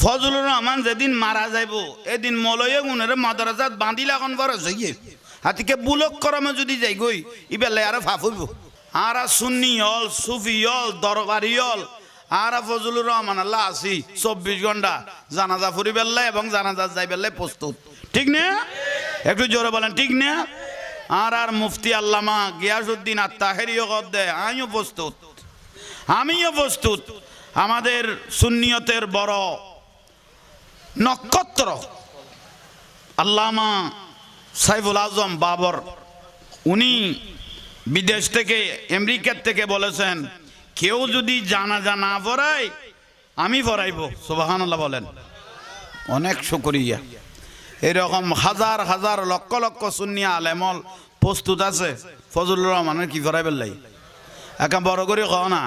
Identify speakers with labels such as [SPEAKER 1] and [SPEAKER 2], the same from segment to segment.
[SPEAKER 1] ফজলুর রহমান যেদিন মারা যাইব এদিন মলয়ে গুণের মাদ্রাসাত বাঁধিলে এখন বড় যাইয়ে হাতিকে বুলক করমে যদি যাই গই ইবেলে আর ফাফুইব আর সুন্নি হল সুফি হল দরবারি হল আর ফজলুর রহমান আল্লাহ আসি 24 ঘন্টা জানাজা ফুরি বেললে এবং জানাজা যাই বেললে প্রস্তুত ঠিক না একটু জোরে বলেন ঠিক না আর মুফতি আল্লামা গিয়াসউদ্দিন আত-তাহেরিও কদে আমিও প্রস্তুত আমাদের সুন্নিয়তের বড় নক্ষত্র আল্লামা সাইফুল আজম বাবর উনি বিদেশ থেকে আমেরিকা থেকে বলেছেন কেউ যদি জানাজা না পড়ায় আমি পড়াইব সুবহানাল্লাহ বলেন অনেক শুকরিয়া এরকম হাজার হাজার লক্ষ লক্ষ সুন্নি আলেমল প্রস্তুত আছে ফজলুর রহমানের কি পড়াইবেন লাই একা বড় করে কও না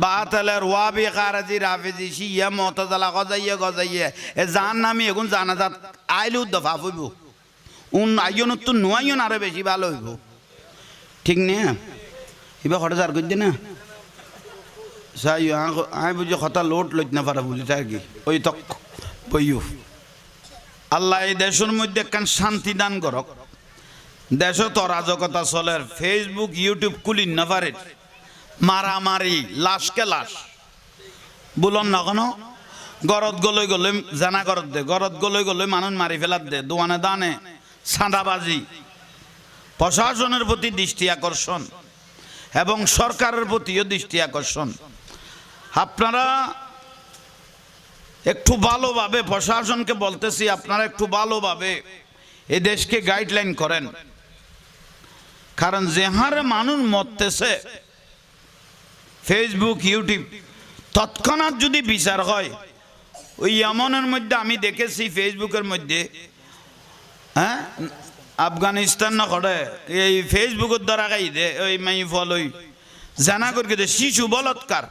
[SPEAKER 1] বাতালের ওয়াবি খারাজি রাফিজি শিয়া মুতাজালা গজাইয়ে এ জান নামি এখন জানাজাত আইলু দফা হইব আইন তো নুয়াইন আরো বেশি ভালো হইব ঠিক না এবার হঠাৎ যার করছে না সাই আমি বুঝি কথা লোট লইত না পারা বুঝি আর কি ওই তক বইয়ু আল্লাহ এই দেশের মধ্যে একখান শান্তি দান করক দেশ তো অরাজকতা চলে ফেসবুক ইউটিউব খুলিন না পারে মারামারি লাশকে লাশ বলন না কোনো গরত গলই গলে জানা করত দে গরত গলই গলে মানুষ মারি ফেলাত দে দোয়ানে দানে সাঁদাবাজি প্রশাসনের প্রতি দৃষ্টি আকর্ষণ এবং সরকারের প্রতিও দৃষ্টি আকর্ষণ আপনারা একটু ভালোভাবে প্রশাসনকে বলতেছি আপনারা একটু ভালোভাবে এই দেশকে গাইডলাইন করেন কারণ যে হারে মানুষ মরতেছে ফেসবুক ইউটিউব তৎক্ষণাৎ যদি বিচার হয় ওই এমনের মধ্যে আমি দেখেছি ফেসবুকের মধ্যে হ্যাঁ আফগানিস্তান না করে এই ফেসবুকের দ্বারা গাই দে ওই মাই ফলই জানা করে দে শিশু বলৎকার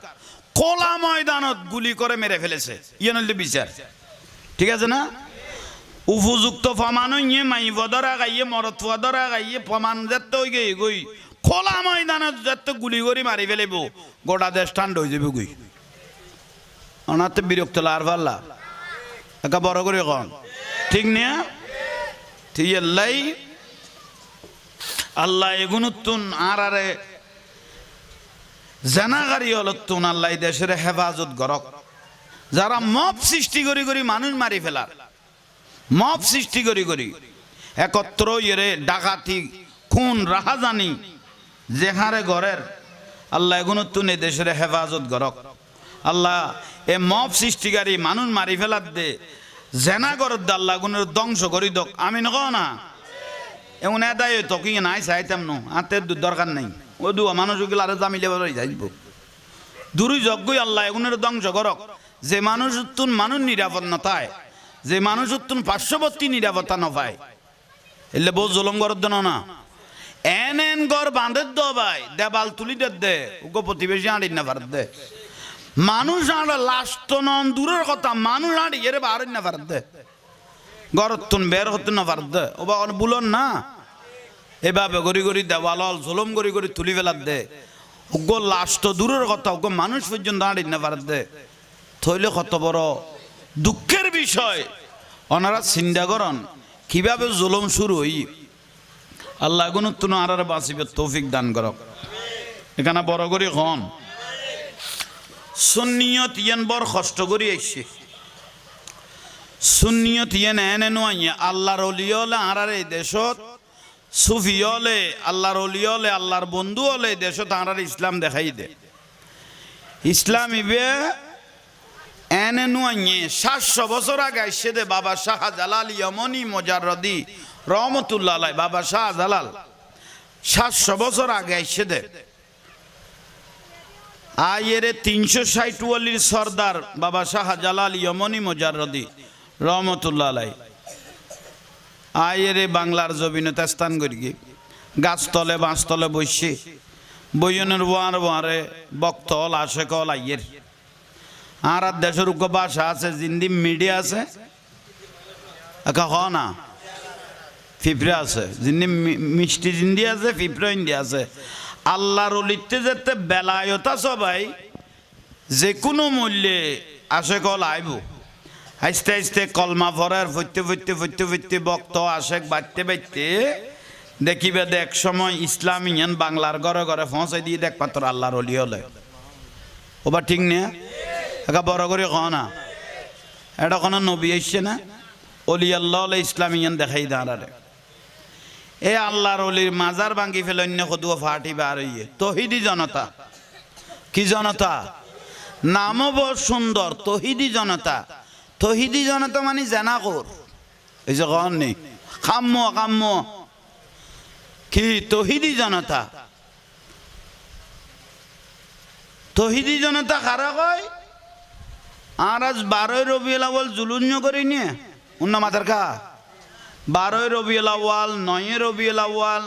[SPEAKER 1] খোলা ময়দানত গুলি করে মেরে ফেলেছে ইয়ে নইলে বিচার ঠিক আছে না উপযুক্ত প্রমাণ ইয়ে মাই বদরা গাইয়ে মরত বদরা গাইয়ে প্রমাণ যাতে ওই গই গই খোলা ময়দানত যাতে গুলি করে মারি ফেলেব গোটা দেশ ঠান্ডা হয়ে যাবে গই অনাতে বিরক্ত লার পাল্লা একা বড় করে কন ঠিক না ঠিক আল্লাহ এগুনুত্তুন আরে জানাগারি হলতুন আল্লাহ দেশের হেফাজত করক যারা মব সৃষ্টি করি করি মানুষ মারি ফেলার মব সৃষ্টি করি করি একত্র ইয়ে ডাকাতি খুন রাহাজানি যেহারে ঘরের আল্লাহ এগুনুত্তুন এই দেশের হেফাজত করক আল্লাহ এ মব সৃষ্টিকারী মানুষ মারি ফেলার দে জেনা করত দে আল্লাহ গুণের ধ্বংস করি দক আমি নক না এমন এদাই তো কি নাই চাইতাম নো হাতের দরকার নাই ও দু মানুষগুলো আরো জামিলে যাইব দূরই যজ্ঞই আল্লাহ এগুনের ধ্বংস করক যে মানুষ উত্তুন মানুষ নিরাপদ নতায় যে মানুষ উত্তুন পার্শ্ববর্তী নিরাপত্তা নপায় এলে বহু জলম করত দেন না এন এন গড় বাঁধের দো ভাই দেবাল তুলি দে ওকে প্রতিবেশী আড়ি না পারত দে মানুষ আড় লাস্ট নন দূরের কথা মানুষ আড়ি এর বার না পারত দে গরতুন বের হতে না পারত দে ও বা বুলন না এভাবে গড়ি গড়ি দেওয়াল জলম গড়ি গড়ি তুলি ফেলার দে ওগো লাস্ট দূরের কথা ওগো মানুষ পর্যন্ত আড়ি না পারত দে থইলে কত বড় দুঃখের বিষয় ওনারা চিন্তা করেন কিভাবে জুলুম শুরু হই আল্লাহ গুণতুন আর বাঁচিবে তৌফিক দান করক এখানে বড় করে হন সুন্নিয়ত ইয়েন বড় কষ্ট করি আইছে সুন্নিয়ত ইয়েন এনে নয় আল্লাহর ওলি হলে আর এই দেশত সুফি হলে আল্লাহর ওলি হলে আল্লাহর বন্ধু হলে দেশত আর ইসলাম দেখাই দে ইসলাম ইবে এনে নয় 700 বছর আগে এসে দে বাবা শাহজালাল ইয়মনি মুজাররদি রহমতুল্লাহ আলাই বাবা শাহজালাল 700 বছর আগে এসে দে আয়েরে 360 ওয়ালির সর্দার বাবা শাহজালাল ইয়মনি মুজাররদি রহমতুল্লাহ আলাই আয়েরে বাংলার জমিনে স্থান করি গাছতলে বাঁশতলে বসে বইনের ওয়ারে বক্তল আশেকল আইয়ের আর দেশের ভাষা আছে জিন্দি মিডিয়া আছে একা হ না ফিফড়ে আছে জিন্দি মিষ্টি জিন্দি আছে ফিফড়ে ইন্ডিয়া আছে আল্লাহর অলিতে যেতে বেলায়ত সবাই যে কোনো মূল্যে আশেকল আইব আস্তে আস্তে কলমা ভরার ফইতে ফইতে ফইতে ফইতে বক্ত আশেক বাড়তে বাড়তে দেখিবে এক সময় ইসলামিয়ান বাংলার ঘরে ঘরে পৌঁছাই দিয়ে দেখ পাত্র আল্লাহর অলি হলে ওবা ঠিক না একা বড় করে ক না এটা কোনো নবী আসছে না অলি আল্লাহ হলে ইসলামিয়ান দেখাই দাঁড়ারে এ আল্লাহর অলির মাজার ভাঙ্গি ফেলে অন্য কদুয়া ফাটি বার হইয়ে তহিদি জনতা কি জনতা নামও বড় সুন্দর তহিদি জনতা তহিদি জনতা মানে জেনাকর এই যে কন নেই কাম্য কাম্য কি তহিদি জনতা তহিদি জনতা কারা কয় আর আজ 12 রবিউল আউয়াল জুলুন্য করি নিয়ে অন্য মাথার খা 12 রবিউল আউয়াল 9 রবিউল আউয়াল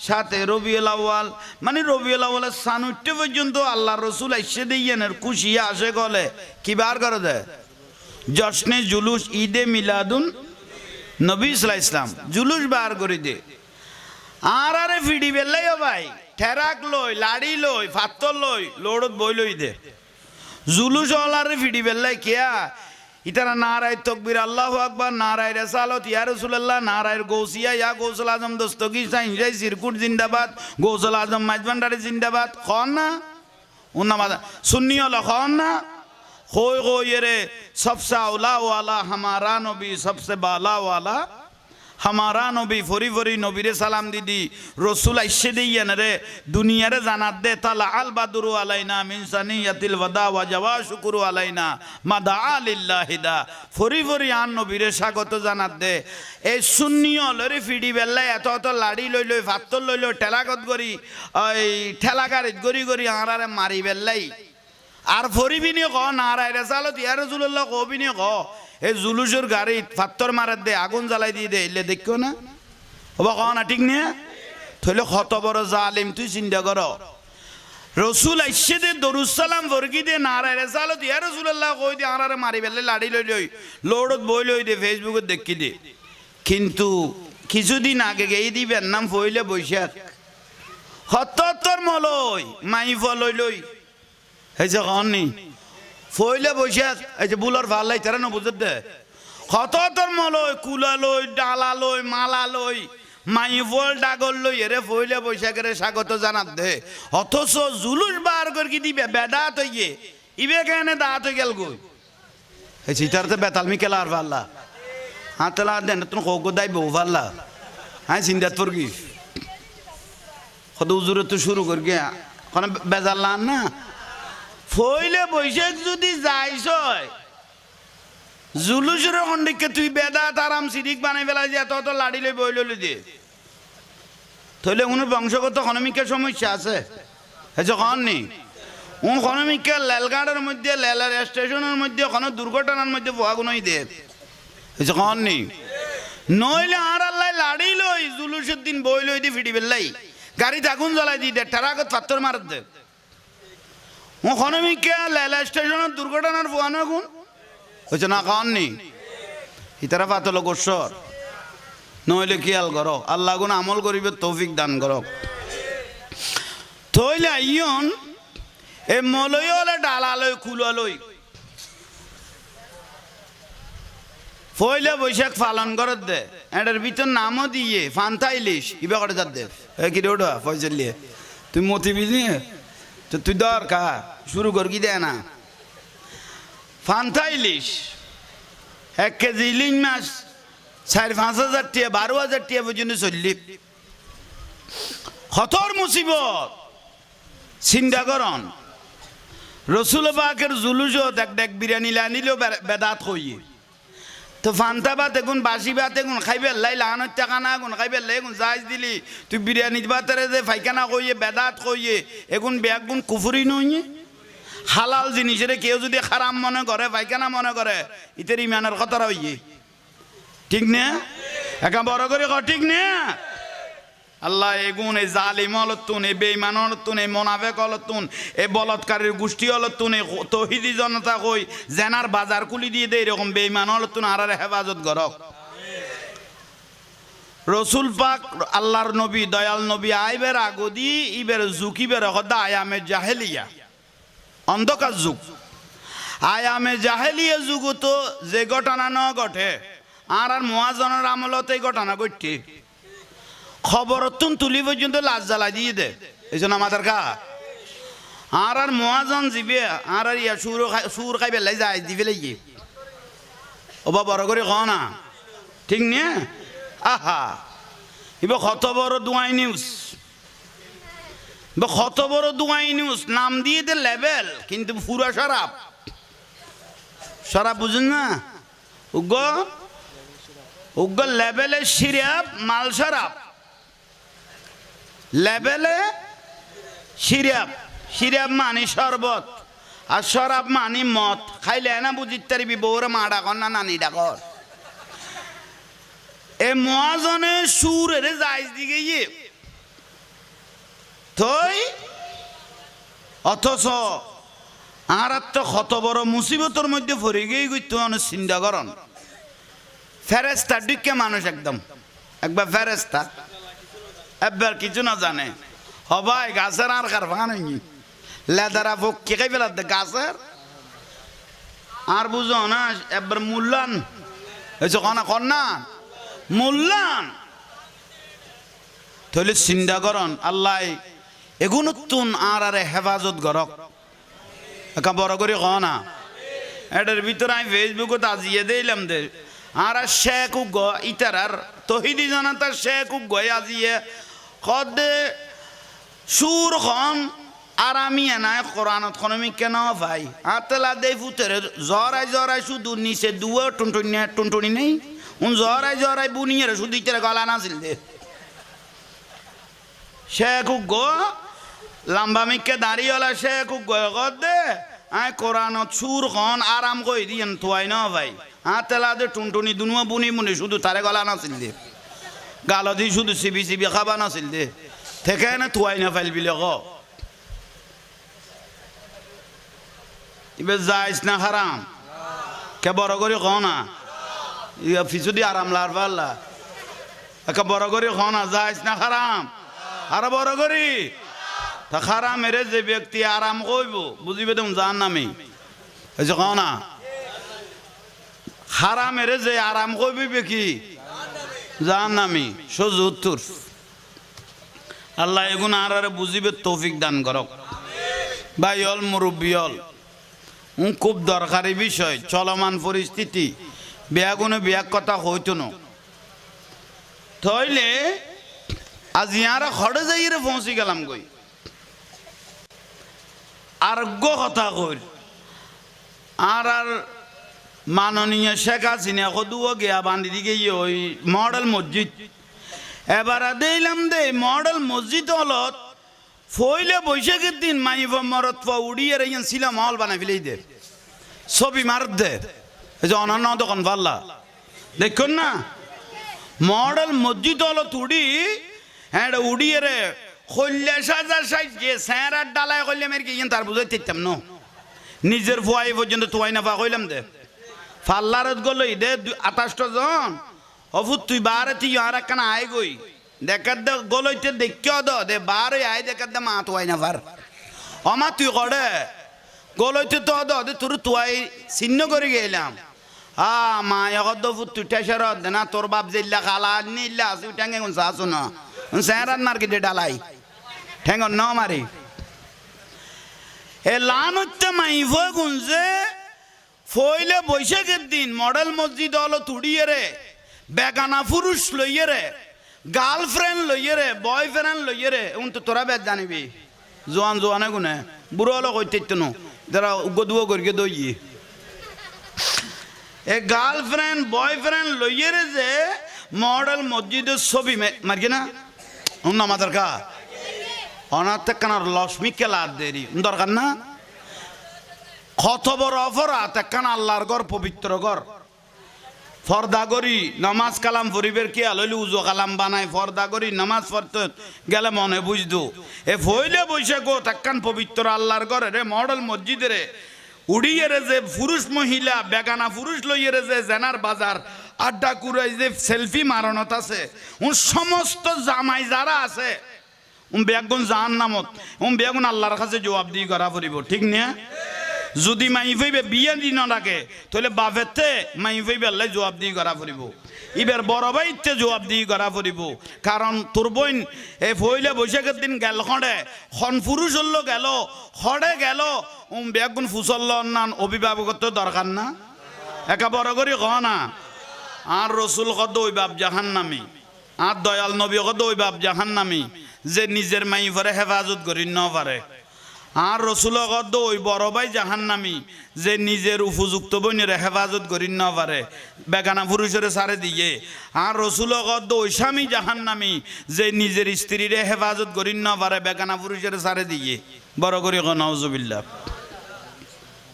[SPEAKER 1] 7 রবিউল আউয়াল মানে রবিউল আউয়ালের সানুট্য পর্যন্ত আল্লাহ রসুল এসে দিয়েনের খুশি আসে গলে কি বার করে দেয় জশ্নে জুলুস ঈদে মিলাদুন নবী সাল্লাল্লাহু আলাইহি ইসলাম জুলুস বার করে দে আর আরে ফিডি বেলাই ভাই ঠেরাক লই লাড়ি লই ফাত্তর লই লোড়ত বই লই দে জুলুস ওলারে ফিডি বেলাই কিয়া ইতারা নারায় তকবীর আল্লাহু আকবার নারায় রিসালাত ইয়া রাসূলুল্লাহ নারায় গৌসিয়া ইয়া গৌসুল আজম দস্তগীর সাইনজাই সিরকুট জিন্দাবাদ গৌসুল আজম মাইজভান্ডারি জিন্দাবাদ খন না উন্নামাদ সুন্নি হলো খন না खोय खोय रे सबसे औला वाला हमारा नबी सबसे बाला वाला हमारा नबी फरी फरी नबी रे सलाम दीदी रसूल ऐसे दिए न रे दुनिया रे जानात दे तला अल बदरु अलैना मिन सनियतिल वदा व जवा शुक्र अलैना मदा लिल्लाहि दा फरी फरी आन नबी रे स्वागत जानात दे ए सुन्नियो लरे फिडी बेल्ला এত এত লাড়ি লই লই ফাত্তর লই লই ঠেলাগত করি ওই ঠেলাগাড়িত গরি গরি আরারে মারি বেল্লাই আর ফরিবিনি ক নারায় রেসালত ইয়া রাসূলুল্লাহ কবিনি ক এই জুলুসের গাড়িত ফাত্তর মারাত দে আগুন জ্বালাই দিয়ে দে এলে দেখো না ওবা ক না ঠিক না থইলে কত বড় জালিম তুই চিন্তা কর রসুল আইসে দে দরুদ সালাম ফরকি দে নারায় রেসালত ইয়া রাসূলুল্লাহ কই দে আরারে মারি বেলে লাড়ি লই লই লোডত বই লই দে ফেসবুকে দেখি দে কিন্তু কিছুদিন আগে গেই দিবেন নাম ফইলে বৈশাখ হততর মলই মাই ফলই লই এই যে কননি ফইলে বৈশাখ এই যে বুলার ভাল লাই তারা না বুঝত দে কত তোর মলই কুলা লই ডালা লই মালা লই মাই ফল ডাগল লই এরে ফইলে বৈশাখের স্বাগত জানাত দে অথচ জুলুস বার করে কি দিবে বেদাত হইয়ে ইবে কেন দাঁত হয়ে গেল গই এই সিতারতে বেতালমি কেলা আর ভাল্লা হাতলা দেন তুমি কোক দাই বউ ভাল্লা হ্যাঁ চিন্তাত পর কি কত উজুরে তো শুরু কর গিয়া কোন বেজাল্লা না ফইলে বৈশাখ যদি যাইস জুলুসের খন্ডিককে তুই বেদাত আরাম সিরিক বানাই ফেলাই যে এত লাড়ি লই বই লই দিয়ে তাহলে উনি বংশগত খনমিকের সমস্যা আছে হয়েছে কন নি উন খনমিকে লেলগাড়ের মধ্যে লেলের স্টেশনের মধ্যে কোনো দুর্ঘটনার মধ্যে পোয়াগুনই দে হয়েছে কন নি নইলে আর আল্লাহ লাড়ি লই জুলুসের দিন বই লই দি ফিটি বেললাই গাড়িতে আগুন জ্বালাই দি দে টেরাকত পাত্তর মারত দে খনমিকে লেলা স্টেশনের দুর্ঘটনার পোয়ানো এখন হয়েছে না খাওয়াননি ইতারা পাতল গোসর নইলে খেয়াল করো আল্লাহ গুণ আমল করিবে তৌফিক দান করো থইলে আইয়ন এ মলই হলে ডালালই খুলালই ফইলে বৈশাখ পালন করত দে এটার ভিতর নামও দিয়ে ফান্তা ইলিশ ইবা করে যাত দে কি রে ওটা ফয়জল লিয়ে তুই মতি বিজি তো তুই দরকার শুরু কর কি দেয় না ফান্তা ইলিশ 1 কেজি ইলিশ মাছ 4-5 হাজার টাকা 12,000 টাকা পর্যন্ত চললি খতর মুসিবত চিন্তা করন রসুল পাকের জুলুসত এক বিরিয়ানি লানিলেও বেদাত হইয়ে তো ফান্তা ভাত এগুন বাসি ভাত এগুন খাইবে লাই লাহানোর টাকা না এগুন খাইবে লাই এগুন জাহাজ দিলি তুই বিরিয়ানি ভাতেরে যে ফাইখানা কইয়ে বেদাত কইয়ে এগুন বেগুন কুফুরি নইয়ে হালাল জিনিসের কেউ যদি খারাপ মনে করে পায়খানা মনে করে ইতের ইমানের কথা হইয়ে ঠিক না একা বড় করে ঠিক না আল্লাহ এগুন এই জালিম হলতুন এই বেঈমান হলতুন এই মুনাফিক হলতুন এই বলৎকারীর গোষ্ঠী হলতুন এই তৌহিদি জনতা কই জেনার বাজার খুলি দিয়ে দে এরকম বেঈমান হলতুন আর হেফাজত করক রসুল পাক আল্লাহর নবী দয়াল নবী আইবের আগদি ইবের জুকিবের হদা আয়ামে জাহেলিয়া অন্ধকার যুগ আয়ামে জাহেলিয়া যুগ তো যে ঘটনা ন ঘটে আর মুয়াজ্জিনের আমলতে এই ঘটনা ঘটছে খবর তুলি পর্যন্ত লাজ জ্বালাই দিয়ে দে এই জন্য আমাদের কা আর মুয়াজ্জিন জিবে আর ইয়া সুর খাই বেলাই যায় দিবে লাগি ওবা বড় করে খ না ঠিক নিয়ে আহা এবার কত বড় দুয়াই নিউজ কত বড় দুয়াই নিউজ নাম দিয়ে দে লেভেল কিন্তু পুরা শরাব বুঝুন না উগ্র লেভেলে সিরাপ মাল শরাব লেভেলে সিরাপ মানি শরবত আর শরাব মানি মদ খাইলে না বুঝিতে পারবি বউরে মা ডাকর না নানি ডাকর এ মুয়াজ্জিনে সুরের জায়েজ দিকে গিয়ে তই অথচ আর তো কত বড় মুসিবতের মধ্যে পড়ে গিয়ে তুই অনেক চিন্তা করন ফেরেস্তা ডিকে মানুষ একবার ফেরেস্তা একবার কিছু না জানে হবাই গাছের আর কার ভাঙা নেই লেদারা ফোক কে খাই ফেলার গাছের আর বুঝো না একবার মূল্যান হয়েছে কন্যা মূল্যান তাহলে চিন্তা করন আল্লাহ এগুলো তুন আর হেফাজত করক একা বড় করে ক না এটার ভিতরে আমি ফেসবুকত আজিয়ে দিলাম দে আর শেখ উগ ইতারার তহিদি জানাতা শেখ উগ আজিয়ে কদে সুর খন আর আমি এনায় কোরআনত খন আমি কেন ভাই আতলা দে ফুতের জরাই শুধু নিচে দুয়া টুনটুনি নেই জরাই বুনিয়ে শুধু ইতারা গলা নাছিল দে শেখ উগ লম্বা মিকে দাঁড়িয়েলা শেখ উগ দে আয় কোরআনত সুর খন আরাম কই দিয়েন তোয়াই না ভাই তেলা দে টুনটুনি দুনুয়া বুনি শুধু তারে গলা নাছিল দে গালো দি শুধু চিবি খাবা নাছিল দে থেকে না তোয়াই না ফাইল বিলে ক এবার যাইস না হারাম কে বড় করে ক না ইয়া ফিসুদি আরাম লার পাল্লা একে বড় করে ক না যাইস না হারাম আর বড় করি তা খারাপ মেরে যে ব্যক্তি আরাম কইব বুঝিবে তুমি জান নামি হয়েছে ক না খারাপ মেরে যে আরাম কইবি কি জান নামি সোজা উত্তর আল্লাহ এগুন আর বুঝিবে তৌফিক দান করক ভাই অল মুরব্বী অল খুব দরকারি বিষয় চলমান পরিস্থিতি বেয়াগুনে বেয়াক কথা হইতো না তাইলে আজ ইয়ারা খড়ে যাই রে পৌঁছি গেলাম গই আরোগ্য কথা কই আর মাননীয় শেখ হাসিনা কদুও গিয়া বান্ধি দিকে ওই মডেল মসজিদ এবার দিলাম দে মডেল মসজিদ হলত ফইলে বৈশাখের দিন মাইব মরত উড়িয়ে রেখেন ছিলাম হল বানাই ফেলেই দে ছবি মার দে এই যে অনন্য দোকান পাল্লা দেখুন না মডেল মসজিদ হলত উড়ি হ্যাঁ উড়িয়ে রে খল্লা সাজা সাইজ যে স্যাঁড়ার ডালায় কইলে মেরে কি তার বুঝাই দিতাম ন নিজের ফুয়াই পর্যন্ত তোয়াই না পা কইলাম দে ফাল্লারত গলো দে 28 জন অফুত তুই বারে তুই আর একখানা আয় গই দেখার দে গলইতে দেখিও দে বারে আয় দেখার দে মা তোয়াই না পার অমা তুই কড়ে গলইতে তো দে তোর তোয়াই চিহ্ন করে গেলাম মা একদ ফুট তুই টেসার দে না তোর বাপ জিল্লা খালা নিল্লা আসি ঠ্যাঙ্গে গুন সাসু না স্যাঁড়ার নারকেটে ডালাই ঠ্যাঙ্গ ন মারি এ লান হচ্ছে মাইফ গুনছে ফইলে বৈশাখের দিন মডেল মসজিদ হলো তুড়িয়ে রে বেগানা পুরুষ লইয়ে রে গার্লফ্রেন্ড লইয়ে রে বয়ফ্রেন্ড লইয়ে রে উন তো তোরা বেদ জানিবি জোয়ানে গুনে বুড়ো হলো কইতে নো যারা উগদুয়ো করিয়ে দই এ গার্লফ্রেন্ড বয়ফ্রেন্ড লইয়ে রে যে মডেল মসজিদের ছবি মার্কি না আমাদের কা অনাথ কানার লক্ষ্মী কেলা দেরি দরকার না কত বড় অপরাধ একখান আল্লাহর ঘর পবিত্র ঘর ফর্দা করি নামাজ কালাম পরিবের কি আলইলে উজু কালাম বানায় ফর্দা করি নামাজ পড়তে গেলে মনে বুঝদো এ ফইলে বৈশে গো একখান পবিত্র আল্লাহর ঘরে রে মডেল মসজিদে রে উড়িয়ে রে যে পুরুষ মহিলা বেগানা পুরুষ লইয়ে রে যে জেনার বাজার আড্ডা কুড়াই যে সেলফি মারণত আছে সমস্ত জামাই যারা আছে বেগুন জাহান নামত বেগুন আল্লাহর কাছে জবাব দিয়ে করা পড়িব ঠিক না যদি মাই ফইবে বিয়ে দিন রাখে তাহলে বাপেতে মাই ফইবে আল্লাহ জবাব দিয়ে করা ফুরিব ইবের বড় ভাইতে জবাব দিয়ে করা ফুরিব কারণ তোর বোন এই ফইলে বৈশাখের দিন গেল খড়ে খন পুরুষ হল গেল খড়ে গেল বেগুন ফুসল না অভিভাবকত্ব দরকার না একা বড় করে ক না আর রসুল কদ ওই বাপ জাহান্নামী আর দয়াল নবী কদ ওই বাপ জাহান্নামী যে নিজের মাই ফরে হেফাজত করি ন পারে আর রসুল কদ ওই বড় ভাই জাহান্নামী যে নিজের উপযুক্ত বইনের হেফাজত করি ন পারে বেগানা পুরুষের সারে দিয়ে আর রসুল কদ ওই স্বামী জাহান্নামী যে নিজের স্ত্রীর হেফাজত করি ন পারে বেগানা পুরুষের সারে দিয়ে বড় করি ক নাউজুবিল্লাহ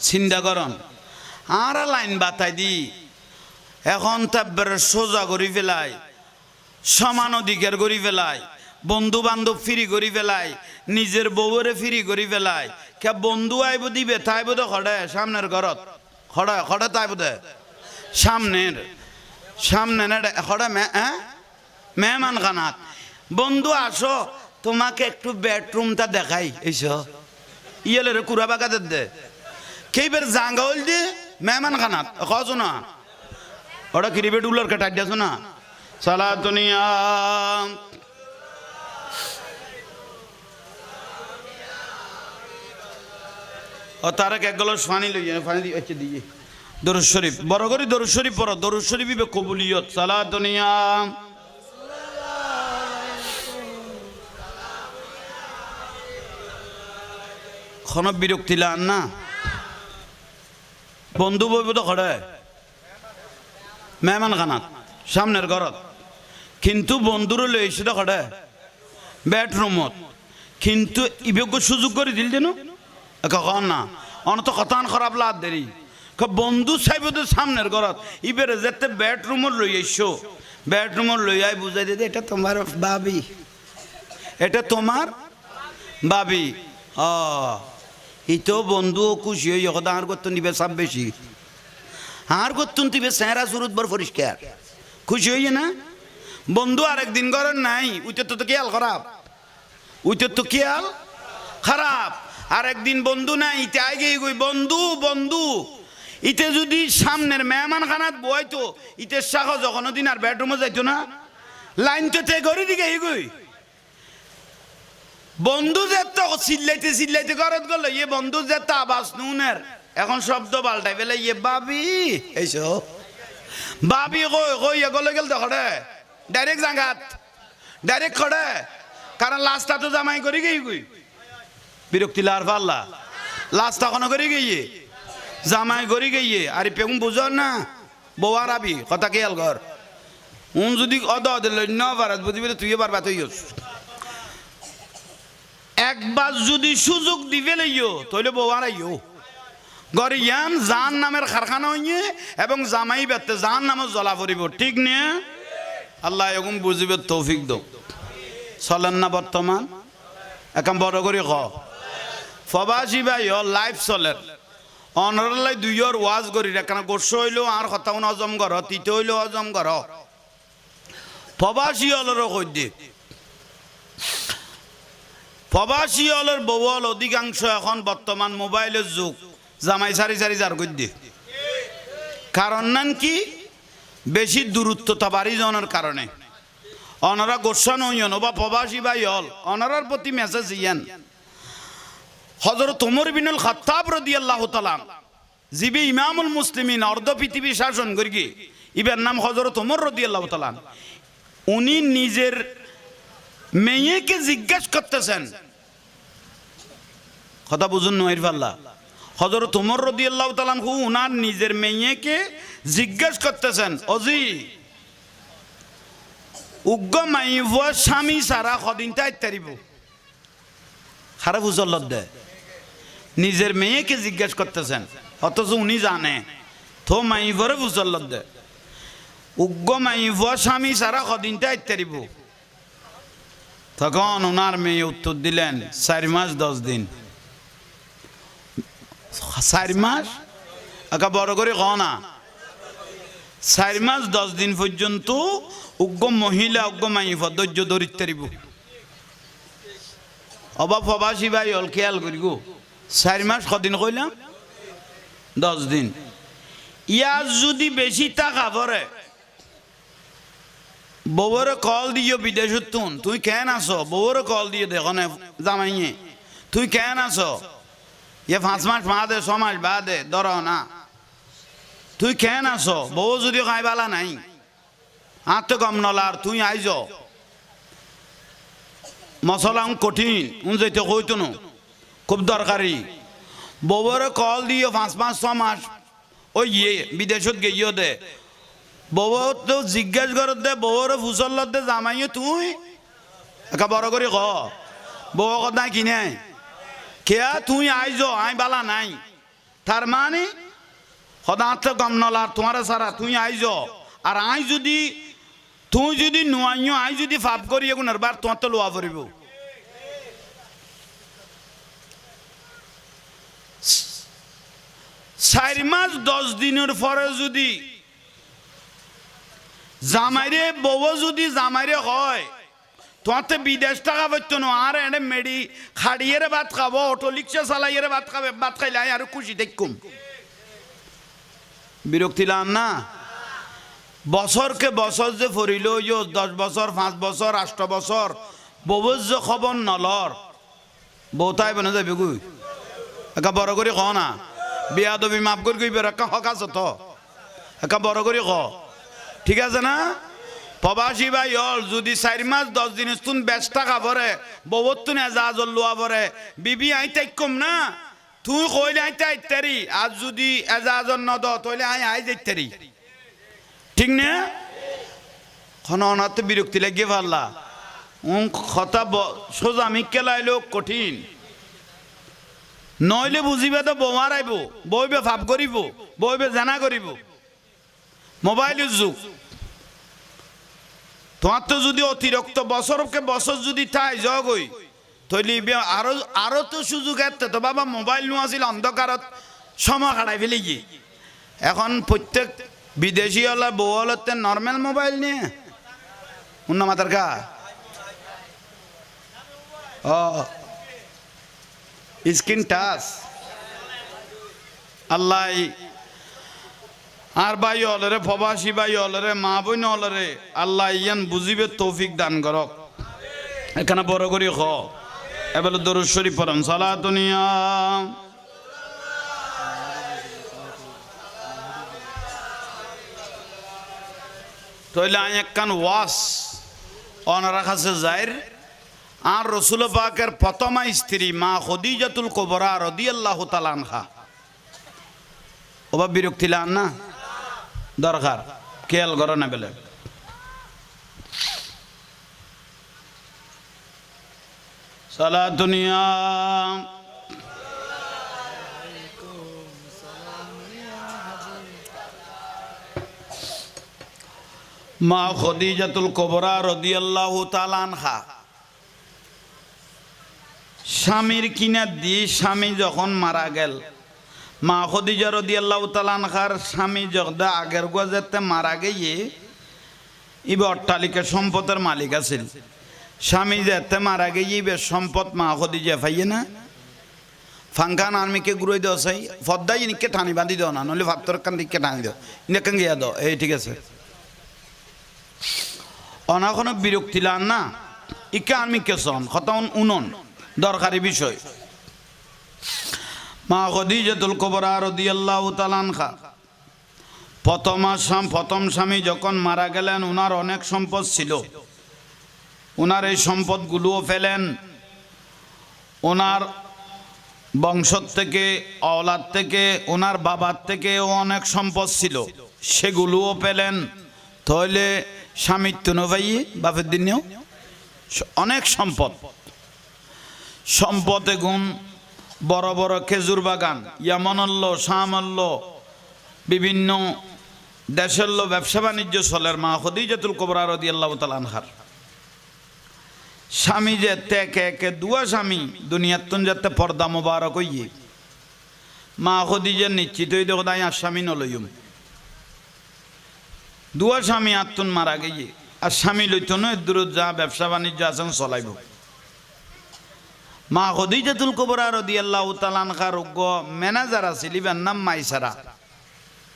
[SPEAKER 1] চিন্তা করন আর লাইন বাতাই দি এখন তাব্বের সোজা করি ফেলাই সমান অধিকার করি ফেলাই বন্ধু বান্ধব ফ্রি করি ফেলাই নিজের বউরে ফ্রি করি ফেলাই কে বন্ধু আইব দিবে তাই বোধ খড়ে সামনের ঘরত খড়ে খড়ে তাই বোধ সামনের খড়ে মেহমান খানাত বন্ধু আসো তোমাকে একটু বেডরুমটা দেখাই এইসো ইয়েলে কুড়া বাগাতে দে কেইবার জাঙ্গা হল দি মেহমান খানাত কছো না ওটা কিরিবেট উল্লার কাটাই দিয়েছো না সালা দুনিয়া ও তারা এক গ্লাস পানি লইয়ে পানি দিয়ে দিয়ে দরুদ শরীফ বড় করে দরুদ শরীফ পড়ো দরুদ শরীফ ইবে কবুলিয়ত সালা দুনিয়া খন বিরক্তি লান না বন্ধু বইব তো খড়ে মেহমান খানাত সামনের ঘরত কিন্তু বন্ধুর লইছে তো খড়ে বেডরুমত কিন্তু ইবেক সুযোগ করে দিল যেন কখন না অনত কথান খারাপ লাভ দেরি বন্ধু চাইব তো সামনের ঘরত ইবের যেতে বেডরুমত লই আইসো বেডরুমত লই আই বুঝাই দিদি এটা তোমার বাবি এটা তোমার বাবি ইতো বন্ধু খুশি হই কথা আর করতো নিবে সব বেশি আর করতুন তিবে চেহারা সুরত বড় পরিষ্কার খুশি হইয়ে না বন্ধু আরেকদিন করেন নাই উইতে তো খেয়াল খারাপ উইতে তো খেয়াল খারাপ আরেকদিন বন্ধু নাই ইতে আগে গই বন্ধু বন্ধু ইতে যদি সামনের মেহমান খানাত বইতো ইতে শাখ যখন দিন আর বেডরুমে যাইতো না লাইন তো তে ঘরে দিকে এগোই বন্ধু যেত চিল্লাইতে চিল্লাইতে ঘরত গেল ইয়ে বন্ধু যেত আবাস নুনের এখন শব্দ পাল্টাই ফেলে ইয়ে বাবি এইসো বাবি কই কই গলে গেল তো খড়ে ডাইরেক্ট জাঙ্গাত ডাইরেক্ট খড়ে কারণ লাস্টটা তো জামাই করি গই গই বিরক্তি লার পাল্লা লাস্টটা কোনো করি গিয়ে জামাই করি গিয়ে আরে পেগুম বুঝো না বউয়ার আবি কথা খেয়াল কর যদি অদ ন পারাত বুঝবি তুই পারবা তুই একবার যদি সুযোগ দিবে লইও তাহলে বউয়ার আইও গরিয়ান জান নামের কারখানা হইয়ে এবং জামাই বেতে জান নামের জ্বলা পড়িব ঠিক নিয়ে আল্লাহ এরকম বুঝিবে তৌফিক দো চলেন না বর্তমান এখন বড় করে ক ফবাসী ভাই লাইফ চলের অনরালাই দুইয়র ওয়াজ করি এখানে গোস্ব হইলেও আর কথা হজম কর তিতে হইলেও হজম কর ফবাসী হলেরও কই দিয়ে প্রবাসী হলের বউল অধিকাংশ এখন বর্তমান মোবাইলের যুগ জামাই সারি সারি যার কই দিয়ে কারণ নান কি বেশি দূরত্বতা বাড়ি যাওয়ার কারণে অনারা গোস্বান হইয়ন বা প্রবাসী ভাই হল অনারার প্রতি মেসেজ ইয়ান হযরত ওমর বিনুল খাত্তাব রাদিয়াল্লাহু তাআলা যিবি ইমামুল মুসলিমিন অর্ধ পৃথিবী শাসন করি ইবার নাম হযরত ওমর রাদিয়াল্লাহু তাআলা উনি নিজের মেয়েকে জিজ্ঞাসা করতেছেন কথা বুঝুন নয় পাল্লা হযরত ওমর রাদিয়াল্লাহু তাআলা উনার নিজের মেয়েকে জিজ্ঞাসা করতেছেন অজি উগ্র মাইভুয়া স্বামী সারা কদিনটা ইত্যারিব খারাপ উজল্লত দেয় নিজের মেয়েকে জিজ্ঞাসা করতেছেন অথচ উনি জানে তো মাইভরে উজল্লত দেয় উগ্র মাইভুয়া স্বামী সারা কদিনটা ইত্যারিব তখন ওনার মেয়ে উত্তর দিলেন 4 মাস 10 দিন 4 মাস একা বড় করে ক না 4 মাস 10 দিন পর্যন্ত উগ্র মহিলা উগ্র মাইফ ধৈর্য ধরিত্যারিব অবা প্রবাসী ভাই হল খেয়াল করি গো 4 মাস কদিন কইলাম 10 দিন ইয়ার যদি বেশি টাকা পরে বউরে কল দিও বিদেশত তুই কেন আসো বউরে কল দিয়ে দেখো না জামাইয়ে তুই কেন আসো ইয়ে 5 মাস বাদে 6 মাস বাদে ধরো না তুই কেন আসো বউ যদি খাইবালা নাই আর তো কম নলার তুই আইজ মশলা কঠিন যেতে কইতো না খুব দরকারি বউরে কল দিও 5 মাস 6 মাস ওই ইয়ে বিদেশত গিয়েও দে বউ তো জিজ্ঞেস কর দে বউরে ফুসল দে জামাইয়ে তুই একা বড় করে ক বউ কথা কিনে কেয়া তুই আইজ আই বালা নাই তার মানে সদাত কম নলার তোমার সারা তুই আইজ আর আই যদি তুই যদি নুয়াইও আই যদি ফাপ করি এগুনের বার তোমার তো লোয়া পড়িব 4 মাস 10 দিনের পরে যদি জামাইরে বউ যদি জামাইরে হয় তোমাতে বিদেশ টাকা পাইতো না আর এনে মেডি খাড়িয়ে ভাত খাবো অটো রিক্সা চালাইয়ে ভাত খাবে ভাত খাইলে আর খুশি দেখুম বিরক্তি লাম না বছরকে বছর যে ফরিল 10 বছর 5 বছর 8 বছর বউর যে খবর নলর বউতাই বনে যাবে গুই একা বড় করে ক না বিয়া দবি মাফ করে গই বের হক আছে তো একা বড় করে ক ঠিক আছে না প্রবাসী ভাই হল যদি 4 মাস 10 দিন তুন 20 টাকা ভরে বউর তুন এজাজ লোয়া ভরে বিবি আইতে কম না তুই কইলে আইতে আইতারি আর যদি এজাজ নদ তাইলে আই যাইতারি ঠিক না খননাতে বিরক্তি লাগে ভাল্লা কথা সোজা আমি কেলাইলো কঠিন নইলে বুঝিবে তো বৌমার আইব বইবে ভাব করিব বইবে জানা করিব মোবাইলের যুগ তোমার তো যদি অতিরিক্ত বছরকে বছর যদি তাই জগই তৈলি আরো তো সুযোগ এত তো বাবা মোবাইল নো আছিল অন্ধকারত সময় কাটাই ফেলে গিয়ে এখন প্রত্যেক বিদেশি হলে বউ হলতে নর্মাল মোবাইল নিয়ে উন্না মাতার কা স্ক্রিন টাচ আল্লাহ আর ভাই হলরে প্রবাসী ভাই হলরে মা বোন হলরে আল্লাহ ইয়ান বুঝিবে তৌফিক দান করক এখানে বড় করি খ এবার দরুদ শরীফ পড়েন সালাতুনিয়া তইলে আই একখান ওয়াস অনারা কাছে যাইর আর রসুল পাকের প্রথমা স্ত্রী মা খদিজাতুল কুবরা রাদিয়াল্লাহু তাআলা আনহা ওবা বিরক্তি লান না দরকার খেয়াল করো না বেলে সালাতুনিয়া মা খদিজাতুল কুবরা রাদিয়াল্লাহু তাআলা আনহা স্বামীর কিনা দিয়ে স্বামী যখন মারা গেল মা খদিজা রাদিয়াল্লাহু তাআলা আনহার স্বামী যখন আগের গজেতে মারা গিয়ে ইবে অট্টালিকা সম্পদের মালিক আছিল স্বামী যেতে মারা গিয়ে ইবে সম্পদ মা খদিজা পাইয়ে না ফাঙ্কান আর্মিকে গুড়াই দেওয়া চাই ফদ্দাই ইনিকে টানি বাঁধি দেও না নইলে ভাবতর কান দিকে টানি দেও ইনাকে গিয়া দাও এই ঠিক আছে অনাখনো বিরক্তি লান না ইকে আর্মিকে সন খতন উনন দরকারি বিষয় মা খদিজাতুল কুবরা রাদিয়াল্লাহু তাআলা আনহা প্রথম স্বামী যখন মারা গেলেন ওনার অনেক সম্পদ ছিল ওনার এই সম্পদগুলোও ফেলেন ওনার বংশ থেকে আওলাদ থেকে ওনার বাবার থেকেও অনেক সম্পদ ছিল সেগুলোও পেলেন তাহলে স্বামীর তো নভাই বাপের দিনেও অনেক সম্পদে গুণ বড় বড় খেজুর বাগান ইয়ামনল্ল শামল্ল বিভিন্ন দেশের লো ব্যবসা বাণিজ্য চলের মা খদিজাতুল কুবরা রাদিয়াল্লাহু তাআলা আনহার স্বামী যে তেকে একে দুয়া স্বামী দুনিয়াতুন যাতে পর্দা মোবারক হইয়ে মা খদিজা নিশ্চিত হই দেখো তাই আর স্বামী নলইম দুয়া স্বামী আত্মন মারা গিয়ে আর স্বামী লইত নয় দূর যা ব্যবসা বাণিজ্য আছেন চলাইব মা খদিজাতুল কুবরা রাদিয়াল্লাহু তাআলা আনহার ম্যানেজার আছিল, ইবার নাম মাইসারা।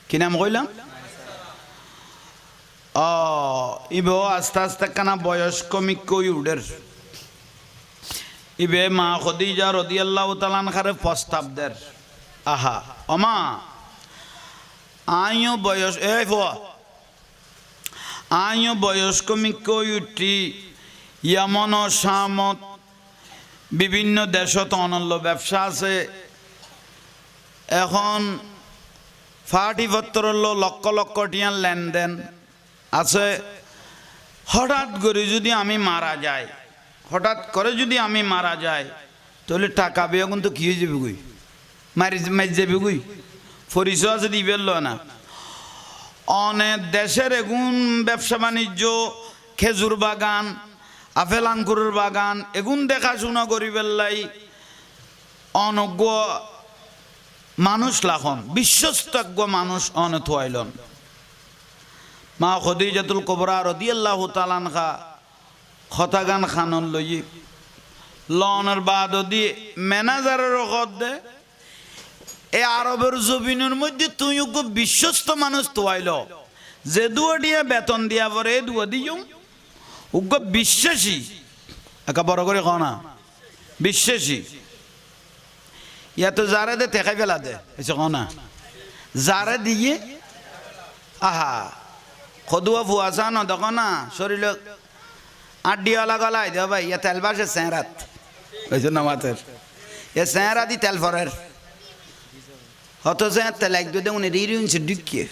[SPEAKER 1] কি নাম কইলাম? ইবে আস্তে আস্তে কানা বয়স কমি কই উডের। ইবে মা খদিজা রাদিয়াল্লাহু তাআলা আনহারে প্রস্তাব দের, আহা অমা আইও বয়স আইও বয়স কমি কই উঠি ইয়ামন শামত বিভিন্ন দেশত অনন্য ব্যবসা আছে, এখন ফাটিপত্র লক্ষ লক্ষ টিয়ার লেনদেন আছে। হঠাৎ করে যদি আমি মারা যাই, হঠাৎ করে যদি আমি মারা যাই, তাহলে টাকা বিয়ে কিন্তু কি হয়ে যাবে গুই, মারি যাবে গুই, পরিচয় আছে দিবে না। অনেক দেশের এগুন ব্যবসা বাণিজ্য, খেজুর বাগান, আপেল আঙ্কুরের বাগান, এগুন দেখাশোনা করি বেল্লাই অনজ্ঞ মানুষ লাখন, বিশ্বস্তজ্ঞ মানুষ অনথুয়াইলন। মা খদিজাতুল কুবরা রাদিয়াল্লাহু তাআলা আনহা খতাগান খানন লই লনের বাদ দিয়ে ম্যানেজারের রকত দে, এই আরবের জমিনের মধ্যে তুই বিশ্বস্ত মানুষ তোয়াইল, যে দুয়া দিয়া বেতন দিয়া পরে এ দুয়া দিও উগ্র বিশ্বাসী, একা বড় করে কনা বিশ্বাসী। ইয়া তো যারে দে তেখাই ফেলা দে এসে কনা যারে দিয়ে আহা খদুয়া ফুয়াশা ন দেখো না শরীর আড্ডিওয়ালা গলায় দেও ভাই, ইয়া তেল বাসে চেঁরাত ওই জন্য মাতের এ চেঁরা দি তেল ফরের হত যে তেল এক দুদে উনি রিউনছে ঢুকিয়ে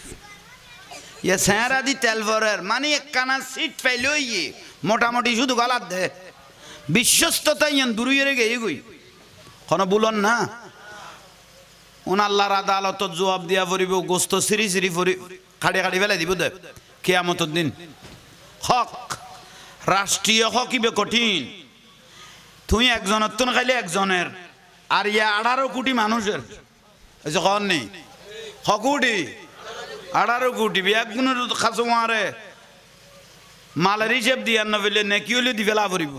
[SPEAKER 1] ইয়ে চেঁরা দি তেল ফরের মানে এক কানা সিট পাইল ইয়ে মোটামুটি শুধু গলার দে বিশ্বস্ততা ইয়ান দূরে গে এগুই কোনো বলন না। উন আল্লাহর আদালত জবাব দিয়া পড়িব, গোস্ত সিরি সিরি ফরি খাড়ি খাড়ি ফেলাই দিব দে কিয়ামতের দিন। হক রাষ্ট্রীয় হক ইবে কঠিন, তুই একজনের তো খাইলে একজনের, আর ইয়া 18 কোটি মানুষের কন নেই হকুটি 18 কোটি একগুণের খাসো মারে মালের হিসেব দিয়ে না ফেলে নেকি হলে দি ফেলা পড়িব।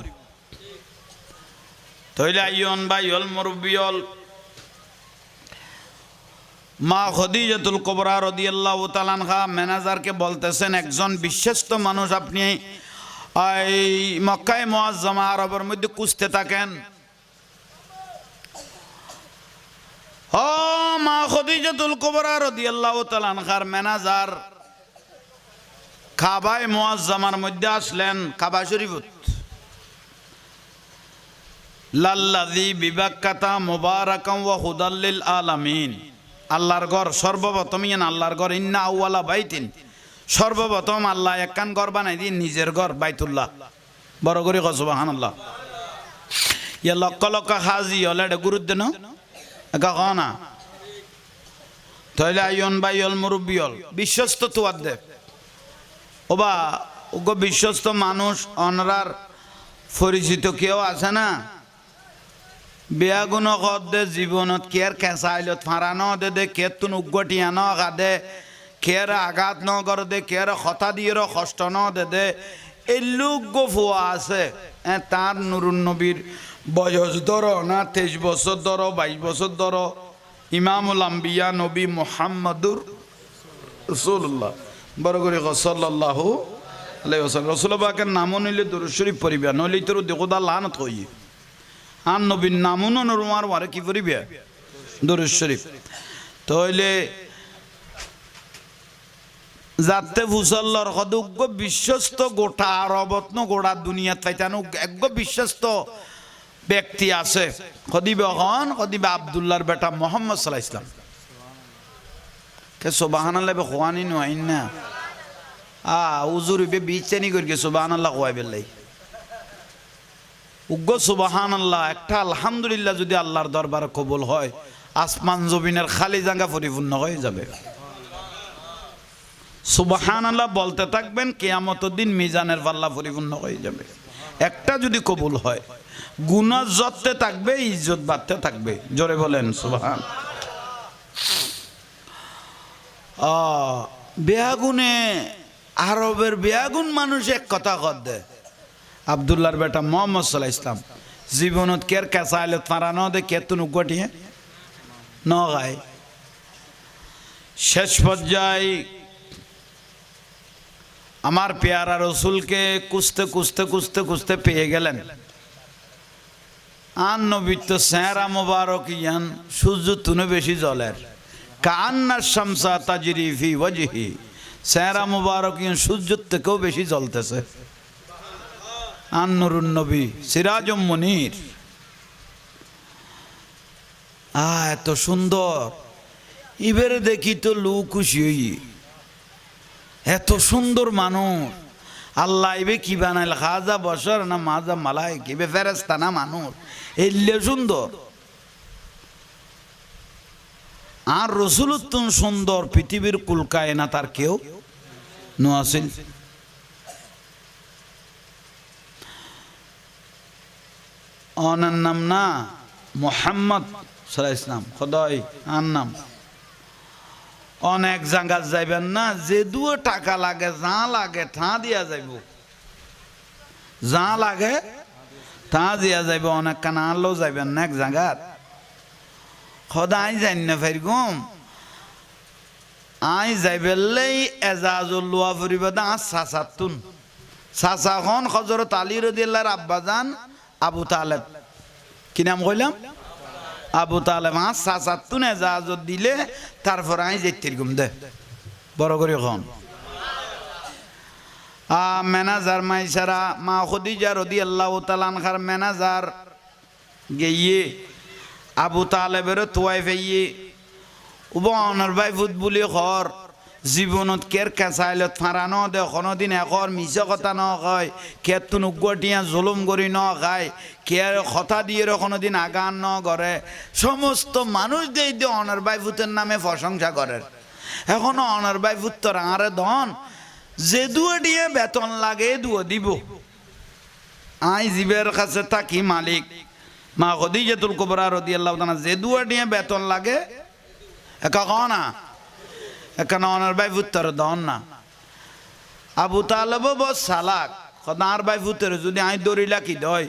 [SPEAKER 1] তইলে আইয়ন বাইল মুরব্বিয়ল মা খদিজাতুল কুবরা রাদিয়াল্লাহু তাআলা আনহা ম্যানেজারকে বলতেছেন, একজন বিশ্বস্ত মানুষ আপনি এই মক্কায়ে মুআজ্জামা আরবের মধ্যে খুঁজতে থাকেন। ও মা খদিজাতুল কুবরা রাদিয়াল্লাহু তাআলা আনহার ম্যানেজার কাবায়ে মুআজ্জামার মধ্যে আসলেন, কাবা শরীফত লাল্লাযী বিবাক্কাতা মুবারাকাম ওয়া হুদাল লিল আলামিন, আল্লাহর ঘর সর্বপ্রথম ইয়ান আল্লাহর ঘর, ইন্না আউওয়ালা বাইতিন, সর্বপ্রথম আল্লাহ একখান ঘর বানাই দিন নিজের ঘর বাইতুল্লাহ, বড় করে কও সুবহানাল্লাহ। ইয়া লক্ষ লক্ষ হাজি হলে এটা গুরুত্ব না একা কও না। তাইলে আইয়ন বাইল মুরব্বিয়ল বিশ্বস্ত তোয়ার দে ওবা ওগো বিশ্বস্ত মানুষ অনরার পরিচিত কেউ আছে না, বেয়াগুন দে জীবনত কের খেসাইলত ফাঁড়ানো দে দে কের তুন উগ্গটিয়া ন দে কের আঘাত ন করে দে কের হতা দিয়ে কষ্ট ন দে দে এই লোক ফুয়া আছে। তার নুরুন নবীর বয়স ধরো না 23 বছর ধরো 22 বছর ধরো, ইমামুল আম্বিয়া নবী মুহাম্মদুর রাসূলুল্লাহ বড় করে সাল্লাল্লাহু আলাইহি ওয়াসাল্লাম রাসূল পাকের নাম নিলে দরুদ শরীফ পড়িবা, নইলে তোর দেখোদা লানত হই। আর নবীর নামও নরমার ওয়ারে কি পড়িবে দরুদ শরীফ। তাইলে যাতে ফুসল্লর হদুগ্য বিশ্বস্ত গোটা আরবত গোটা দুনিয়াত পাইতানো একগ বিশ্বস্ত ব্যক্তি আছে, কদিবে হন কদিবে আব্দুল্লাহর বেটা মুহাম্মদ সাল্লাল্লাহু আলাইহি ওয়াসাল্লাম কে সুবহানাল্লাহ বে খোয়ানি নইন না উজুর বে বিচেনি করকে সুবহানাল্লাহ কয় বেলাই উগ্র সুবহানাল্লাহ একটা আলহামদুলিল্লাহ যদি আল্লাহর দরবারে কবুল হয় আসমান জমিনের খালি জায়গা পরিপূর্ণ হয়ে যাবে। সুবহানাল্লাহ বলতে থাকবেন, কিয়ামতের দিন মিজানের পাল্লা পরিপূর্ণ হয়ে যাবে। একটা যদি কবুল হয় গুনাহ যততে থাকবে ইজ্জত বাড়তে থাকবে, জোরে বলেন সুবহান। বেয়াগুনে আরবের বেয়াগুন মানুষ এক কথা কর দেয়, আব্দুল্লাহর বেটা মুহাম্মদ সাল্লাল্লাহু আলাইহি ওয়াসাল্লাম জীবনত কের কেঁচাইলত ফারানো দে কেতুন উগটিয়ে ন গায় শেষ পর্যায়ে আমার পেয়ারা রসুলকে কুস্তে কুস্তে কুস্তে কুস্তে পেয়ে গেলেন আর নবীর তো চেহারা মোবারক ইয়ান সূর্য তুনে বেশি জলের কান্না শামসা তাজরি ফি ওয়াজহি চেহারা মোবারক ইয়ান সূর্যের থেকেও বেশি জ্বলতেছে আর নুরুন নবী সিরাজুম মুনির এত সুন্দর এবারে দেখি তো লোক খুশি হই এত সুন্দর মানুষ আল্লাহ ইবে কি বানাইল খাজা বসর না মাজা মালাই কিবে ফেরেস্তা না মানুষ এলে সুন্দর আর রসুলুত্তম সুন্দর পৃথিবীর কুলকায় না তার কেউ নোয়াছিল অনার নাম না মোহাম্মদ সাল্লাল্লাহু আলাইহি ওয়াসাল্লাম খোদাই আর নাম অনেক জায়গা যাইবেন না যে দুও টাকা লাগে যা লাগে ঠা দিয়া যাইব যা লাগে তা দিয়া যাইব অনেক কানা আনলেও যাইবেন না এক জায়গার খোদাই যাই না ফেরগুম আই যাইবেলেই এজাজুল লোয়া ফুরিব দা চাচাতুন চাচাখন হযরত আলী রাদিয়াল্লাহু আব্বাজান আবু তালেব কি নাম কইলাম আবু তালেব চাচাতুন এজাজত দিলে তারপর আই যেতির গুম দে বড় করে খন ম্যানেজার মাইসারা মা খদিজা রাদিয়াল্লাহু তাআলা আনহার ম্যানেজার গিয়ে আবু তালেবের তোয়াই ফেইয়ে উবনের ভাই ফুট বুলি ঘর জীবনত কের কেঁচাইলত ফারানো দে কোনোদিন একর মিছা কথা ন কয় কেতুন উগটিয়া জুলুম করি ন খায় কের কথা দিয়ে কোনোদিন আগান ন করে সমস্ত মানুষ দিয়ে দিয়ে অনার ভাই ফুটের নামে প্রশংসা করে এখনো অনার ভাই ফুট তো আরে ধন যে দুয়ে দিয়ে বেতন লাগে দুয়ে দিব আই জীবের কাছে থাকি মালিক মা খদিজাতুল কুবরা রাদিয়াল্লাহু তাআলা যে দুয়ে দিয়ে বেতন লাগে একা কনা এখানে অনার ভাই ফুত্তর দন না আবু তালেব বস সালাক কত আর ভাই ফুতের যদি আই দৌড়িলা কি দয়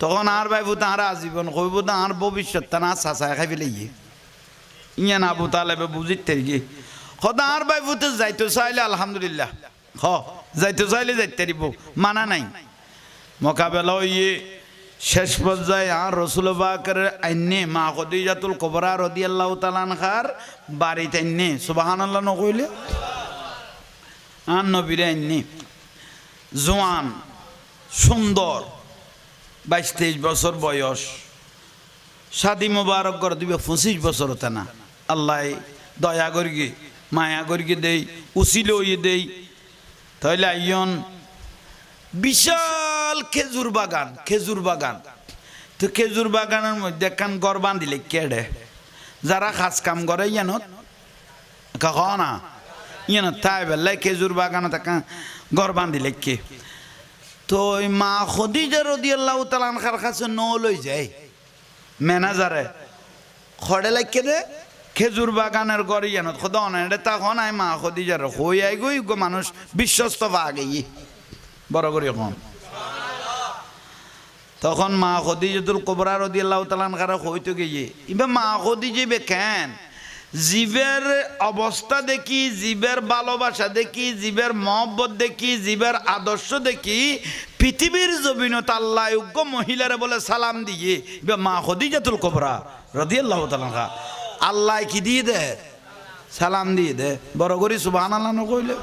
[SPEAKER 1] তখন আর ভাই ফুত আর আজীবন কইব না আর ভবিষ্যৎ তা না চাচায় খাই ফেলে ইয়ে না আবু তালেবে বুঝিতে গিয়ে কত আর ভাই ফুতে যাইতে চাইলে আলহামদুলিল্লাহ যাইতে চাইলে যাইতে দিব মানা নাই মোকাবেলা ইয়ে শেষ পর্যায়ে আর রসুল পাকের আইনে মা খদিজাতুল কুবরা রাদিয়াল্লাহু তাআলা আনহার বাড়িতে আইনে সুবহানাল্লাহ নকইলে আর নবীর আইনে জওয়ান সুন্দর 22-23 বছর বয়স শাদি মোবারক করে দিবে 25 বছর হতে না আল্লাহ দয়া করিগে মায়া করিগে দেই উসিল হইয়ে দেই তাইলে আইয়ন বিশাল খেজুর বাগান তো খেজুর বাগানের মধ্যে কান গড় বান্ধিলে কেড়ে যারা কাজ কাম করে ইয়ানত কখনা ইয়ানত তাই বেলায় খেজুর বাগানে গড় বান্ধিলে কে তো ওই মা খদিজা রাদিয়াল্লাহু তাআলা আনহার কাছে ন লই যায় ম্যানেজারে খড়ে লাগে দে খেজুর বাগানের গড় ইয়ানত খোদা অনেক তখন আই মা খদিজার হই আই গই মানুষ বিশ্বস্ত পাগে বড় করে কম তখন মা খদিজাতুল কুবরা রাদিয়াল্লাহু তাআলা আনহা কইতে গিয়ে ইবে মা খদিজা বে কেন জীবের অবস্থা দেখি জীবের ভালোবাসা দেখি জীবের মহব্বত দেখি জীবের আদর্শ দেখি পৃথিবীর জমিনত আল্লাহ যোগ্য মহিলারে বলে সালাম দিয়ে ইবে মা খদিজাতুল কুবরা রাদিয়াল্লাহু তাআলা আনহা আল্লাহ কি দিয়ে দে সালাম দিয়ে দে বড় করে সুবহানাল্লাহ ন কইলে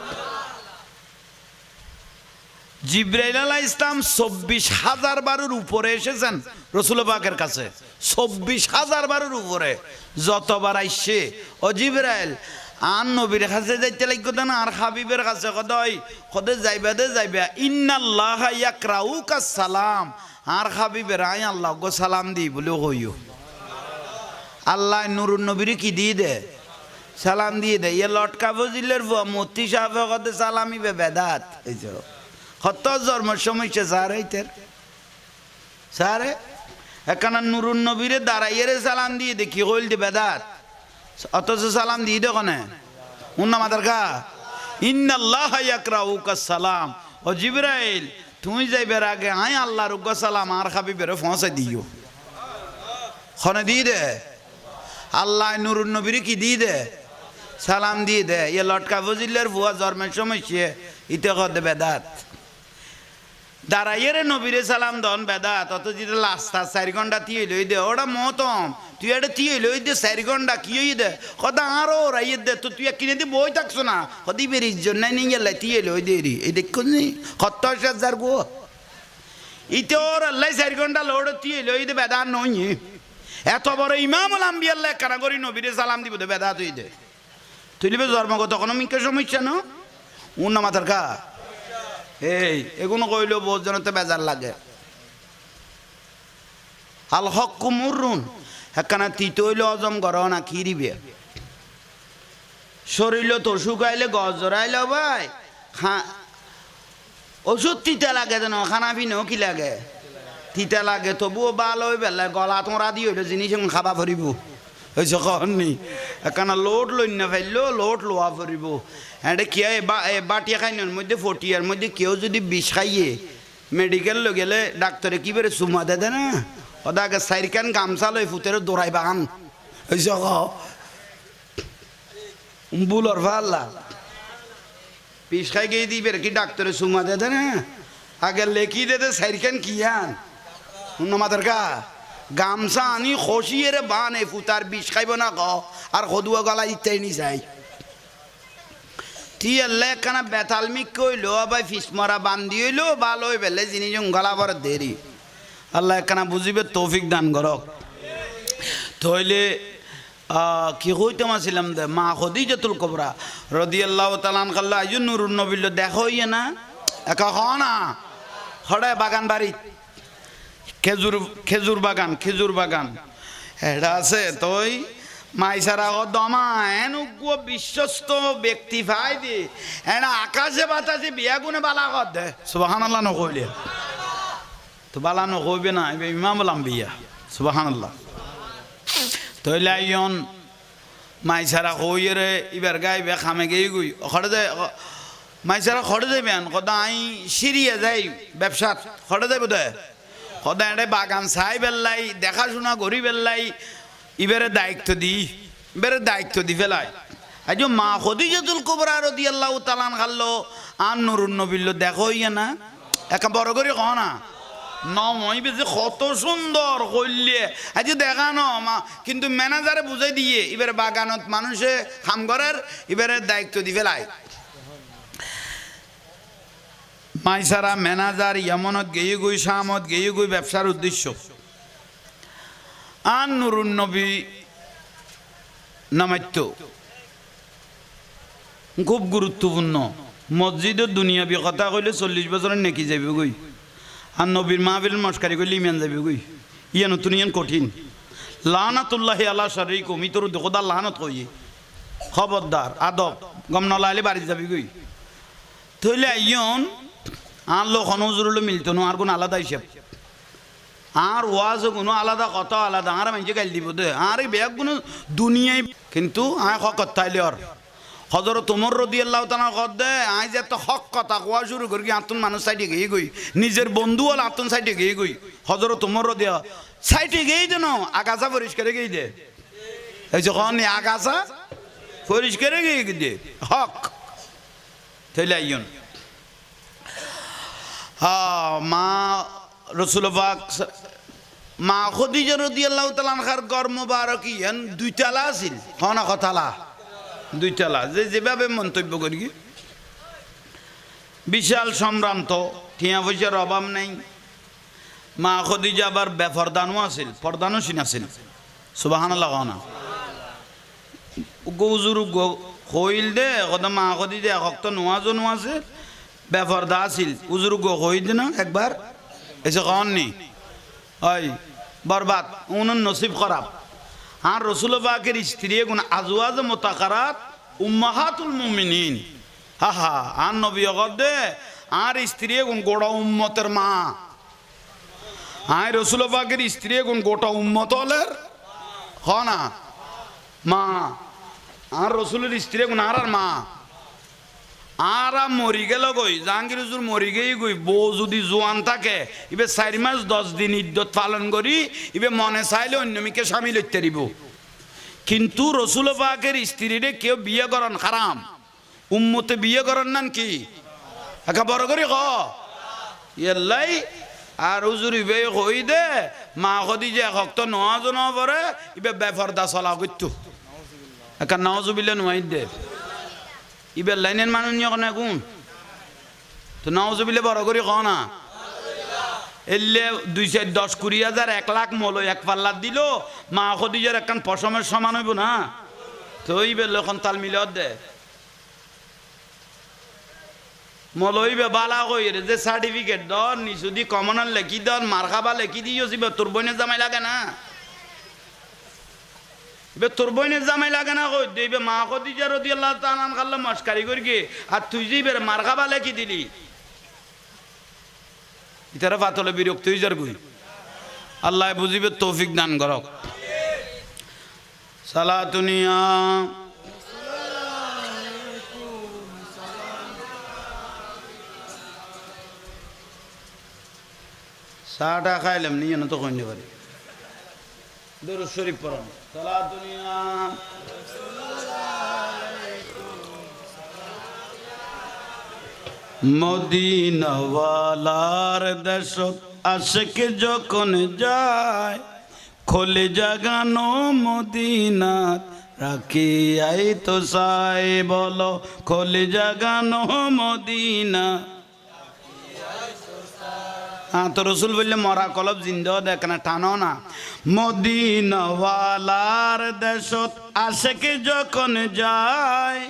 [SPEAKER 1] জিবরাইল আলাইহিস ইসলাম 24,000 বারের উপরে এসেছেন রাসূল পাকের কাছে 24,000 বারের উপরে যতবার আইছে ও জিবরাইল আন নবীর কাছে যাইতে লাগতো না আর হাবিবের কাছে কদই যাইবা ইন্নাল্লাহা ইয়াকরাউকা সালাম আর হাবিবের আই আল্লাহ গো সালাম দি বলে কইও আল্লাহ নুরুন নবীর কি দিয়ে দে সালাম দিয়ে দে ইয়ে লটকা ফজিলের মুফতি সাহেব কদে সালামি বে বেদাত এইছো কত জন্ম সমস্যা স্যার এইটার স্যার এখানে নুরুন নবীরে দাঁড়াইয়ে সালাম দিয়ে দেখি কইল দি বেদাত অথচ সালাম দিয়ে দেখনে উন্না মাদার কা ইন্নাল্লাহা ইয়াকরাউকা সালাম ও জিবরাইল তুই যাইবার আগে আয় আল্লাহর উগ্র সালাম আর খাবি বেরো পৌঁছে দিও খনে দিয়ে দে আল্লাহ নুরুন নবীর কি দিয়ে দে সালাম দিয়ে দে ইয়ে লটকা ফজিলের ভুয়া জন্মের সমস্যা ইতে কদে বেদাত দাঁড়াইয়ে রে নবীরে সালাম দন বেদাত অত যেটা লাস্তা 4 ঘন্টা তিয়ে লই দে ওটা মতম তুই এটা তিয়ে লই দে 4 ঘন্টা কি হই দে কথা আরো রাইয়ে দে তো তুই কিনে দি বই থাকছো না কদি বেরিস জন্য নিয়ে গেলে তিয়ে লই দে রি এই দেখুন নি 70,000 গো ইতে ওর আল্লাহ 4 ঘন্টা লোড তিয়ে লই দে বেদাত নই এত বড় ইমামুল আম্বিয়া আল্লাহ কানা করি নবীরে সালাম দিব দে বেদাত হই দে তুই লিবে জন্মগত কোনো মিকে সমস্যা না উন না মাথার কা এই এগুলো কইলেও বহুত জনতে বেজার লাগে আল হক কুমুরুন একখানা তিতো হইলে অজম গর না কি দিবে শরীর তো শুকাইলে গজ জড়াইলে ভাই ওষুধ তিতা লাগে যেন খানা পিনেও কি লাগে তিতা লাগে তবুও ভালো হইবে গলা তোমরা দিয়ে হইলো জিনিস খাবা ভরিব হয়েছে কখননি একখানা লোট লই না ফেললো লোট লোয়া ভরিব হ্যাঁ কি বাটিয়া খাইনের মধ্যে ফটিয়ার মধ্যে কেউ যদি বিষ খাইয়ে মেডিকেল লো গেলে ডাক্তারে কি বেড়ে চুমা দে না ওদাকে 4 কান গামছা লই ফুতের দৌড়াই বাগান হয়েছে বুলর ফাল্লা বিষ খাই গিয়ে দিবে কি ডাক্তারে চুমা দে না আগে লেখি দে 4 কান কি আন মাদার কা গামছা আনি খসিয়ে রে বান এ ফুতার বিষ খাইব না আর সদুয়া গলা ইত্যাই নি যাই তি আল্লাহ একখানা বেতালমিক কইলো আবার ফিস মরা বান্ধি হইলো ভালো হয়ে পেলে জিনিস গলা বড় দেরি আল্লাহ একখানা বুঝিবে তৌফিক দান করক তইলে কি কইতাম আসিলাম দে মা খদিজাতুল কুবরা রাদিয়াল্লাহু তাআলা আনহা আইজুন নুরুন নবীল দেখো ইয়ে না একা হয় না হড়ায় বাগান বাড়ি খেজুর বাগান এটা আছে তই মাইসারা দমা এন বিশ্বস্ত ব্যক্তি ভাই দি এনা আকাশে বাতাসে বিয়া গুনে বালা কর দে সুবহানাল্লাহ নকইলে তো বালা নকইবে না ইমাম আম্বিয়া সুবহানাল্লাহ তইলে আইয়ন মাইসারা কইরে ইবার গাইবে খামে গই গই খড়ে দে মাইসারা খড়ে দেবেন কদা আই সিরিয়া যাই ব্যবসা খড়ে দেব দে কদা এডে বাগান চাই বেল্লাই দেখাশোনা করি বেল্লাই ইবারে দায়িত্ব দি ফেলাই আজ মা খদিজাতুল কুবরা রাদিয়াল্লাহু তাআলা আনহা আন নুরুন নবীল দেখো ইয়া না একা বড় করে কও না নমই বেশি কত সুন্দর কইলে আজ দেখানো মা কিন্তু ম্যানেজারে বুঝাই দিয়ে এবারে বাগানত মানুষে কাম করার এবারে দায়িত্ব দি ফেলাই মাইসারা ম্যানেজার ইয়ামনত গেয়ে গই শামত গেয়ে গই ব্যবসার উদ্দেশ্য আন নুরুন নবী নামাইত খুব গুরুত্বপূর্ণ মসজিদের দুনিয়াবি কথা কইলে 40 বছরের নেকি যাবে গই আর নবীর মাহফিল মস্কারি কইলে ইমান যাবে গই ইয়া নতুন ইয়ান কঠিন লানাতুল্লাহি আলা শারিকুম ইতর খোদা লানত কই খবরদার আদব গম নলাইলে বাড়ি যাবে গই তইলে আইয়ন আর লোক হনজুরুল মিলতো না আর কোন আলাদা হিসাব আর ওয়াজ কোনো আলাদা কথা আলাদা আর মানুষে গাইল দিব দে আর এই ব্যাগ কোনো দুনিয়ায় কিন্তু আয় হক তাইলে আর হজরত ওমর রাদিয়াল্লাহু তাআলা কদ দে আই যে তো হক কথা কোয়া শুরু করি আতুন মানুষ সাইডে গিয়ে গই নিজের বন্ধু হল আতুন সাইডে গিয়ে গই হজরত ওমর রাদিয়া সাইডে গিয়ে দেন আগাছা পরিষ্কার গিয়ে দে এই যখন আগাছা পরিষ্কার গিয়ে দে হক তাইলে আইয়ন মা রসুল পাক মা খদিজা রাদিয়াল্লাহু তাআলা আনহার ঘর মোবারক ইয়ান 2 তলা আছিল হনা কথালা 2 তলা যেভাবে মন্তব্য করি বিশাল সম্ভ্রান্ত টিয়া পয়সার অভাব নাই মা খদিজা আবার বেপরদানও আছিল পর্দানও আছিল সুবহানাল্লাহ না গৌজুর কইল দে কথা মা খদিজা হক্ত নোয়াজনও আছে বেপরদা আছিল উজুর কইল দে না একবার এসে কননি ওই বরবাদ উনুন নসিব খারাপ আর রসুল পাকের স্ত্রী গুণ আজওয়াজ মুতাকারাত উম্মাহাতুল মুমিনিন হা হা আর নবী দে আর স্ত্রী গুণ গোটা উম্মতের মা আর রসুল পাকের স্ত্রী গুণ গোটা উম্মত হলের হ না মা আর রসুলের স্ত্রী গুণ আর মা আর মরি গেল গই জাহাঙ্গীর হুজুর মরি গেই গই বউ যদি জোয়ান থাকে ইবে 4 মাস 10 দিন ইদ্যত পালন করি ইবে মনে চাইলে অন্যমিকে স্বামী লইতে দিব কিন্তু রসুল পাকের স্ত্রীরে কেউ বিয়ে করেন হারাম উম্মতে বিয়ে করেন নান কি একা বড় করি ক ইয়াল্লাই আর হুজুর ইবে কই দে মা কদি যে হক্ত নজন পরে ইবে বেফরদা চলা করতো একা নজুবিলে নোয়াই দে ইবে লাইনের মানুষ নিয়ে কোন কোন তো নজুবিলে বড় করি ক না এলে 210-20,000 1 লাখ মলো এক পাল্লা দিল মা খদিজার একখান পশমের সমান হইব না তো ইবে লখন তাল মিলত দে মলইবে বালা কই রে যে সার্টিফিকেট দর নিসুদি কমনাল লেখি দর মারখাবা লেখি দিও সিবে তোর বইনের জামাই লাগে না ইবে তোর বইনের জামাই লাগে না কই দেবে মা খদিজা রাদিয়াল্লাহু তাআলা আনহা মস্কারি করি কি আর তুই যে ইবে মারখাবা লেখি দিলি ইতারা ফাতলে বিরক্ত হই যার কই আল্লাহ বুঝিবে তৌফিক দান করক সালাতুনিয়া সাটা খাইলাম নিয়ে না তো কইতে পারি দরুদ শরীফ পড়ান সালাতুনিয়া মদিনাওয়ালার দেশত আশিক যখন যায় খোলে জাগানো মদিনাত রাখি আই তো সাই বলো খোলে জাগানো মদিনা তো রসুল বললে মরা কলব জিন্দাও দেখ না টানো না মদিনাওয়ালার দেশত আশিক যখন যায়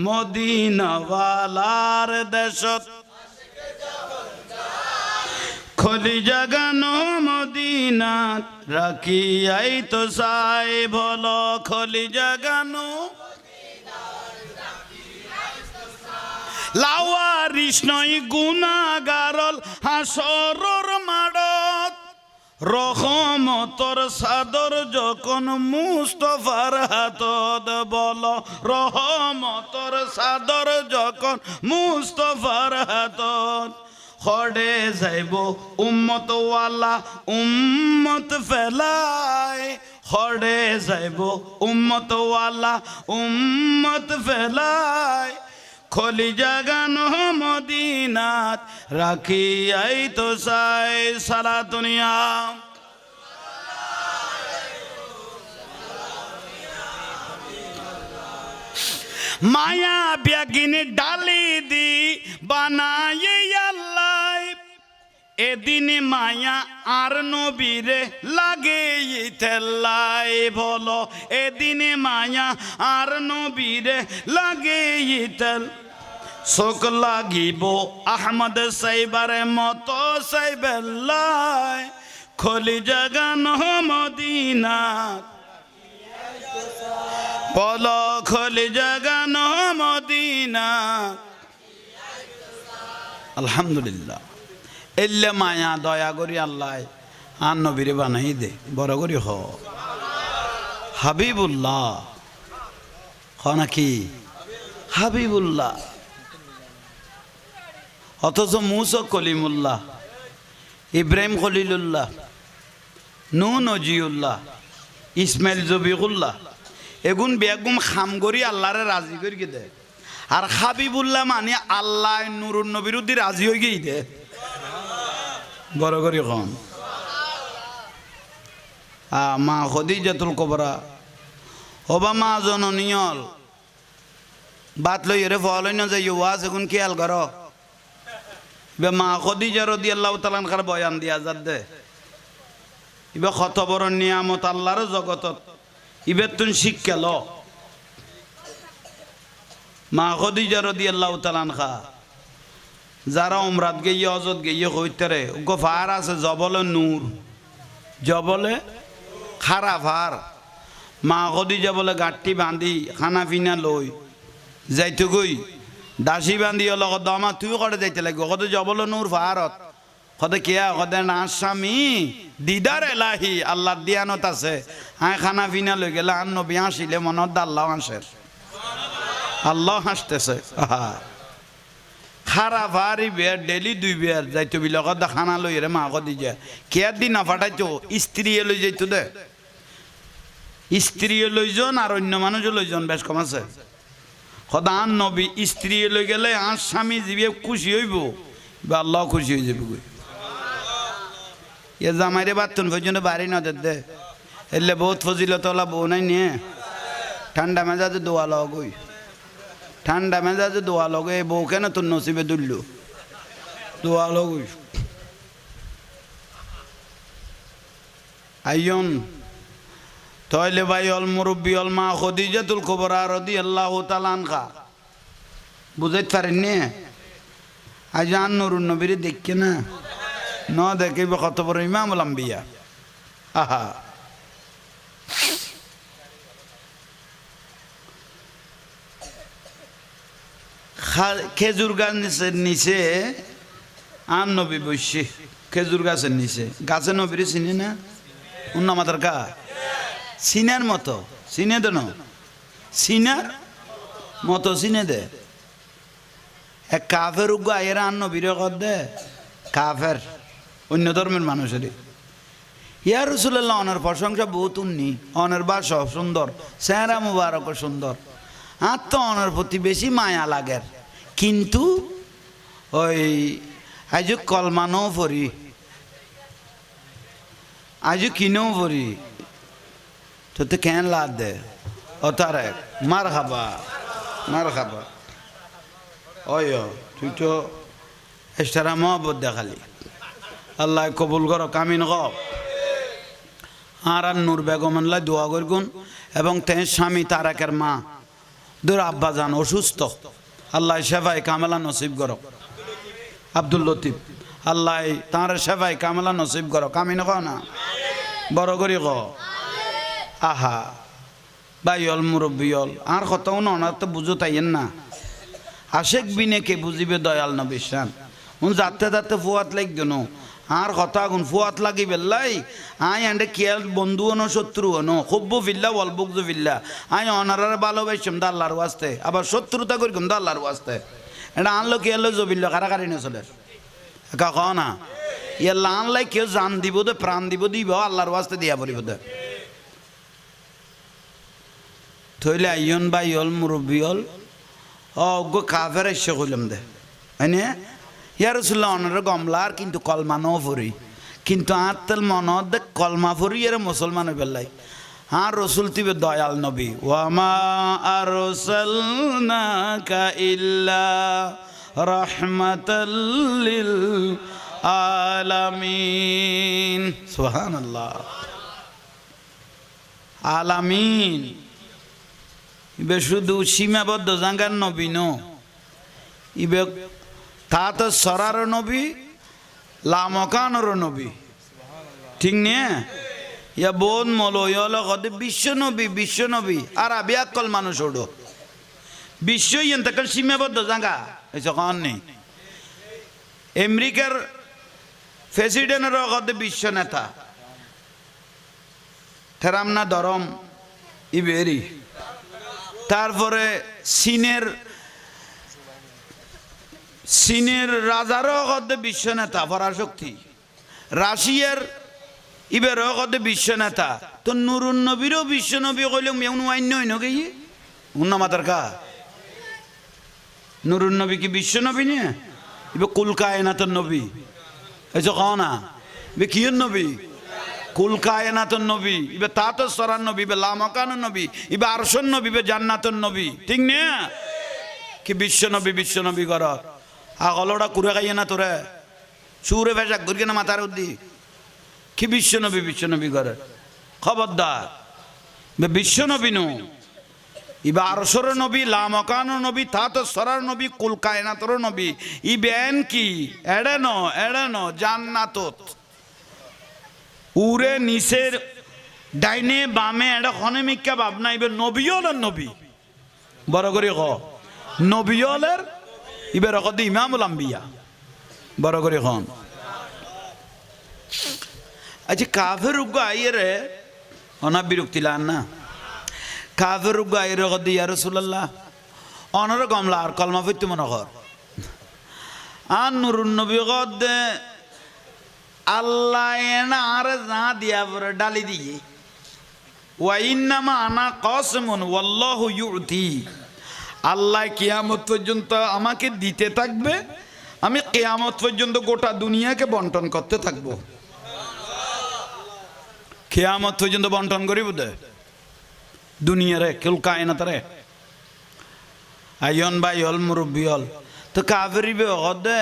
[SPEAKER 1] মদিনাওয়ালার দেশত খলি জাগানো মদিনাত রাখি আই তো সাই বলো খলি জাগানো লাওয়ারিস নয় গুনাগারল হাসরর মাডত রহমতর সাদর যখন মুস্তফার হাতত বল রহমতর সাদর যখন মুস্তফার হাতত খড়ে যাইব উম্মত ওয়ালা উম্মত ফেলায় খড়ে যাইব উম্মত ওয়ালা উম্মত ফেলায় খলি জাগানো মদিনাত রাখি আই তো সাই সালাতুনিয়া মায়া ব্যাগিনে ডালি দি বানায়ে আল্লাহ এদিন মায়া আর নবীরে লাগে তেল্লাই বলো এদিন মায়া আর নবীরে লাগে তেল শোক লাগিব আহমদ সাইবারে মতো সাইবেল্লাই খলি জাগানো মদিনা বলো খলি জাগানো মদিনা আলহামদুলিল্লাহ এলে মায়া দয়া করি আল্লাহ আর নবীরে বানাই দে বড় করি হ হাবিবুল্লাহ হ নাকি হাবিবুল্লাহ অথচ মুসা কলিমুল্লাহ ইব্রাহিম খলিলুল্লাহ নূহ নজিউল্লাহ ইসমাইল জবিউল্লাহ এগুন বেগুম খাম করি আল্লাহরে রাজি করি দে আর হাবিবুল্লাহ মানে আল্লাহ নুরুন নবীর উদ্দি রাজি হয়ে গিয়ে দে বড় করি কম মা খদিজাতুল কুবরা ওবা মা জননীয়ল বাত লই রে ফলই না যাই ওয়াজ এখন খেয়াল করো বে মা খদিজা রাদিয়াল্লাহু তাআলা আনহার বয়ান দিয়া যাত দে ইবে কত বড় নিয়ামত আল্লাহর জগতত ইবে তুন শিক্ষা ল মা খদিজা রাদিয়াল্লাহু তাআলা আনহা যারা উমরাত গিয়ে অজত গিয়ে কইতারে গো ফার আছে জবলে নূর জবলে খারা ফার মা খদিজা বলে গাঁটটি বাঁধি খানা পিনা লই যাইতে গই দাসী বান্ধি লগত দমা তুই করে যাইতে লাগবে কত জবলে নূর ফারত কত কিয়া কত না স্বামী দিদার এলাহি আল্লাহ দিয়ানত আছে হ্যাঁ খানা পিনা লই গেলে আর নবী হাসিলে মনত আল্লাহ হাসের আল্লাহ হাসতেছে খারা ভারি বেয়ার ডেলি 2 বেয়ার যাইতো বিলকত খানা লই রে মা কদি যা কেয়ার দিন না ফাটাইতো স্ত্রী লই যাইতো দে স্ত্রী লইজন আর অন্য মানুষ লইজন বেশ কম আছে খোদা আন নবী স্ত্রী লই গেলে আর স্বামী জীবে খুশি হইব বা আল্লাহ খুশি হয়ে যাবে এ জামাইরে বাতুন পর্যন্ত বাড়ি না দে এলে বহুত ফজিলতলা বউ নাই নিয়ে ঠান্ডা মেজাজে দোয়া লগই ঠান্ডা মেজাজে দোয়া লগে বউ কেন তোর নসিবে দুলল দোয়া লগই আইয়ন তাইলে ভাই অল মুরব্বী অল মা খদিজাতুল কুবরা রাদিয়াল্লাহু তাআলা আনহা বুঝাইতে পারেননি আজ আন নুরুন নবীরে দেখকে না ন দেখে কত বড় ইমামুল আম্বিয়া আহা খেজুর গাছ নিচে আন নবী বসে খেজুর গাছের নিচে গাছে নবীরে চিনি না উন্না মাতার কা সিনার মতো চিনে দেন সিনার মতো চিনে দে এক কাফের উগ্র আয়ের আন নবীরে কর দে কাফের অন্য ধর্মের মানুষেরই ইয়া রাসূলুল্লাহ অনার প্রশংসা বহুত উন্নি অনার বাসা সুন্দর চেহারা মুবারক সুন্দর আর তো অনার প্রতি বেশি মায়া লাগের কিন্তু ওই আজ কলমানও পড়ি আজ কিনেও পড়ি তো কেন লাদ দে ও তার মার খাবা ওই তুই তো এস্টারা মহব্বত দেখালি আল্লাহ কবুল করো কামিন ক আর নূর বেগম আল্লাহ দোয়া করগুন এবং তের স্বামী তারাকের মা দুর আব্বা যান অসুস্থ আল্লাহ শেফাই কামেলা নসিব করো আব্দুল লতিফ আল্লাহ তাঁর শেফাই কামেলা নসিব করো কামিন ক না বড় করি ক আহা বাইল মুরব্বিয়ল আর কথাও না ওনার তো বুঝো তাইয়েন না আশেক বিনে কে বুঝিবে দয়াল নবী শান উন যাতে যাতে ফুয়াত লাগ দেন আর কথা গুন ফুয়াত লাগি বেল্লাই আই আন্ডে কেয়াল বন্ধু হনো শত্রু হনো খুব্বু ফিল্লা ওয়ালবুকজু ফিল্লা আই অনারার ভালোবাসিম দা আল্লাহর ওয়াস্তে আবার শত্রুতা করিম দা আল্লাহর ওয়াস্তে এটা আনলো কেয়াল জবিল্লা কারাকারি না চলে একা কও না ইয়াল্লা আনলাই কেউ জান দিব দে প্রাণ দিব দিব আল্লাহর ওয়াস্তে দিয়া পড়িব দে থইলে আইয়ন বাইল মুরব্বিয়ল অজ্ঞ কাফের এসে কইলাম দে হয়নি ইয়া রাসূলুল্লাহ অনার গমলার কিন্তু কলমানও ফরি কিন্তু আর তেল মনত দেখ কলমা ফরি এর মুসলমান বেলাই আর রসুল তিবে দয়াল নবী ওয়ামা আরসালনাকা ইল্লা রাহমাতাল লিল আলামিন সুবহানাল্লাহ আলামিন ইবে শুধু সীমাবদ্ধ জাঙ্গার নবী ন ইবে তা তো সরার নবী লামকানোর নবী ঠিক নিয়ে ইয়া বোন মলো ইয়লো কদে বিশ্ব নবী আর আবি আকল মানুষ ওড়ো বিশ্ব ইয়েন তাকাল সীমাবদ্ধ জাঙ্গা এই যখন নেই আমেরিকার প্রেসিডেন্টের কদে বিশ্ব নেতা থেরাম না ধরম ইবেরি তারপরে চীনের রাজারও কদে বিশ্ব নেতা পরাশক্তি রাশিয়ার ইবেরও কদে বিশ্ব নেতা তো নুরুন নবীরও বিশ্ব নবী কইলে মেউন ওয়াইন হইন গে উন্না মাতার কা নুরুন নবী কি বিশ্ব নবী নিয়ে ইবে কুল কায়নাতুন নবী এই যে কও না ইবে কিয়ন নবী কুল কায়নাতুন নবী ইবে তাতো সরান নবী ইবে লামাকানুন নবী ইবে আরশুন নবী ইবে জান্নাতুন নবী ঠিক না কি বিশ্ব নবী কর আগলটা কুড়ে খাইয়ে না তোরে সুরে ভেজা ঘুরকে না মাথার উদ্দি কি বিশ্ব নবী করে খবরদার বিশ্ব নবী নো ইবা আরশর নবী লামকানো নবী তাতো সরার নবী কুল কায়নাতর নবী ইবেন কি এড়েনো জান্নাতত উরে নিচের ডাইনে বামে এটা খনে মিক্কা ভাবনা ইবে নবীওলের নবী বড় করে ক নবীওলের ইবে রকদি ইমামুল আম্বিয়া বড় করে খন আচ্ছা কাফের উগ্র আইরে অনা বিরক্তি লান না কাফের উগ্র আইরে কদি ইয়া রাসূলুল্লাহ অনর কমলা আর কলমা ফিরতে মনে কর আর নুরুন নবী গদে আল্লাহ এনা আরে যা দিয়া পরে ডালি দিয়ে ওয়া ইন্নামা আনা কাসমুন ওয়াল্লাহু ইউতি আল্লাহ কিয়ামত পর্যন্ত আমাকে দিতে থাকবে আমি কিয়ামত পর্যন্ত গোটা দুনিয়াকে বন্টন করতে থাকবো কিয়ামত পর্যন্ত বন্টন করি বুঝে দুনিয়ারে কেউ কায়নাতরে আইন ভাই হল মুরব্বী হল তো কাফেরি বে হদে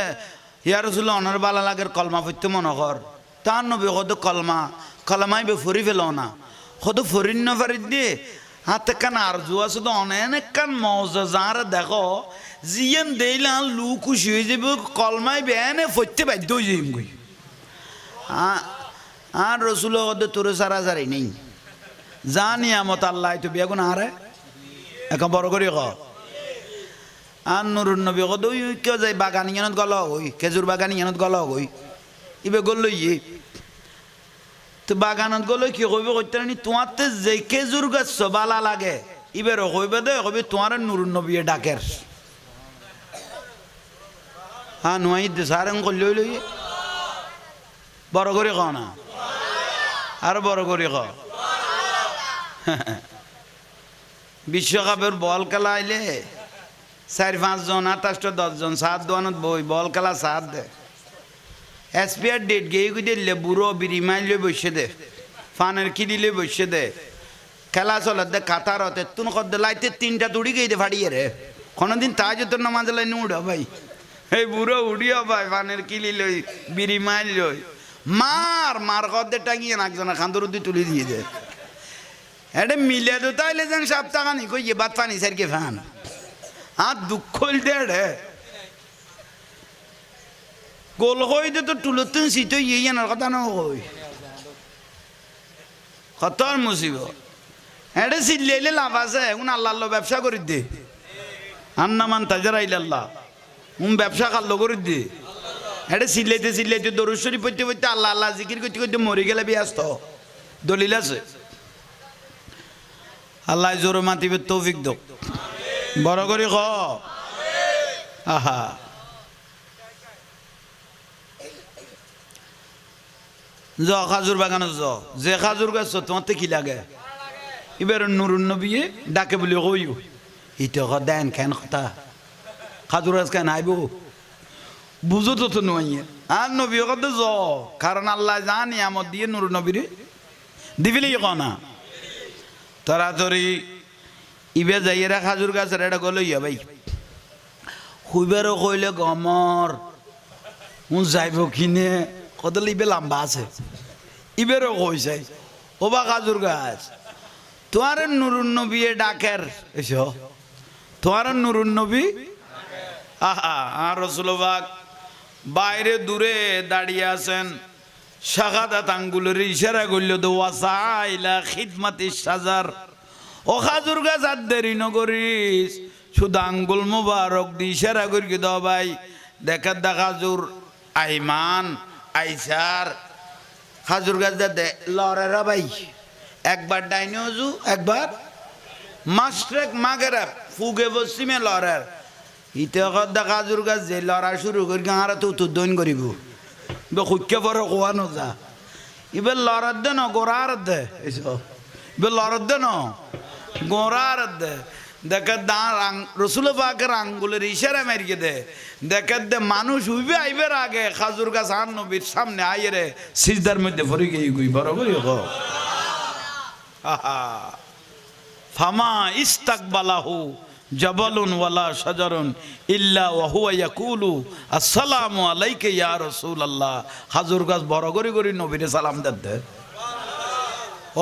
[SPEAKER 1] ইয়া রাসূলুল্লাহ অনার বালা লাগের কলমা পড়তে মনে কর তার নবী হদ কলমাই বে ফরি ফেল না হদ ফরিন না ফারিদ দিয়ে হাতে কান আরজু আছে তো অনেক কান মজা যার দেখো জিয়ান দেইলা লু খুশি হয়ে যাবে কলমাই বেনে ফরতে বাধ্য হয়ে যাইম কই আর রাসূলুল্লাহ হদ তোরে সারা সারি নেই জানি আমত আল্লাহ তো বেগুন আরে এখন বড় করি ক আর নুরুন নবী কদ ওই কেউ যাই বাগান ইয়ানত গল হই খেজুর বাগান ইয়ানত গল হই ইবে গল ইয়ে তো বাগানত গল কি কইবে কইতে নি তোমার তে যে খেজুর গাছ বালা লাগে ইবে কইবে দে কইবে তোমার নুরুন নবী ডাকের হ্যাঁ নুয়াই দে সারেং কল লই লই বড় করে ক না আর বড় করে ক বিশ্বকাপের বল খেলা আইলে 4-5 জন 28-10 জন 7 দোয়ানত বই বল খেলা 7 দে এসপিআর ডেট গিয়ে গুই দিলে বুড়ো বিরিমাই লই বসে দে ফানের কিলি লই বসে দে খেলা চলে দে কাতার হতে তুন কদ লাইতে 3টা তুড়ি গই দে ফাড়িয়ে রে কোনদিন তাহাজ্জুদের নামাজ লাইনে উড়া ভাই এই বুড়ো উড়িও ভাই ফানের কিলি লই বিরিমাই লই মার কদ দে টাঙিয়ে একজনা খান্দর দি তুলি দিয়ে দে এটা মিলে তো তাইলে যেন সপ্তাহখানি কই যে বাদ পানি সারকে ফান আর দুঃখ দে রে গোল হই দে তো টুলতুন সিট ইয়ে জানার কথা না কই খতর মুসিবত এটা সিল্লাইলে লাভ আছে এখন আল্লাহ ব্যবসা করি দে আন্নামান তাজারা ইল্লাল্লাহ ব্যবসা কাল্লো করি দে এটা সিল্লাইতে দরুদ শরীফ পড়তে পড়তে আল্লাহ আল্লাহ জিকির করতে করতে মরে গেলে ব্যস্ত দলিল আছে আল্লাহ জোরে মাতিবে তৌফিক দো বড় করে খ আহা জ খাজুর বাগানে যে খাজুর গাছ তোমার কি লাগে এবার নুরুন নবী ডাকে বলি কইও ইটা দেন কেন কথা খাজুর গাছ কেন আইব বুঝো তো নয় আর নবী কত জ কারণ আল্লাহ জানি আমার দিয়ে নুরুন নবীরে দিবিলি না তাড়াতাড়ি ইবে যাইয়েরা খাজুর গাছের এটা গলো ইয়া ভাই হুইবারও কইলে গমর যাইব কিনে কদলে ইবে লম্বা আছে ইবেরও কইছে ওবা খাজুর গাছ তোমার নুরুন নবী ডাকের এসো তোমার নুরুন নবী আহা আর রাসূলুল্লাহ বাইরে দূরে দাঁড়িয়ে আছেন শাহাদাত আঙ্গুলের ইশারা করল তো ওয়াসাইলা খিদমাতিস সাজার ও খাজুর গাছ আর দেরি নগরিস শুধু আঙ্গুল মুবারক দি ইশারা করি দাও ভাই দেখার দা খাজুর আইমান আইসার খাজুর গাছ দে লড়েরা ভাই একবার ডাইনে উজু একবার মাস্ট্রেক মাগেরা ফুগে পশ্চিমে লড়ের ইতে দা খাজুর গাছ যে লড়া শুরু করি আর তো উত্তোলন করিব খুঁজকে পরে কোয়ানো যা এবার লড়ার দে ন গোড়ার দে এইসব এবার লড়ার দে ন গোড়ার দে দেখে দা রসুল পাকের আঙ্গুলের ইশারা মেরিয়ে দে দেখে দে মানুষ উইবে আইবের আগে খাজুর গাছ আর নবীর সামনে আইয়ে রে সিজদার মধ্যে ভরে গিয়ে গুই বরাবরই হোক আহা ফামা ইস্তাকবালাহু জাবালুন ওয়ালা শাজারুন ইল্লা ওয়া হুয়া ইয়াকুলু আসসালামু আলাইকা ইয়া রাসূলুল্লাহ খাজুর গাছ বড় করে করে নবীরে সালাম দেতে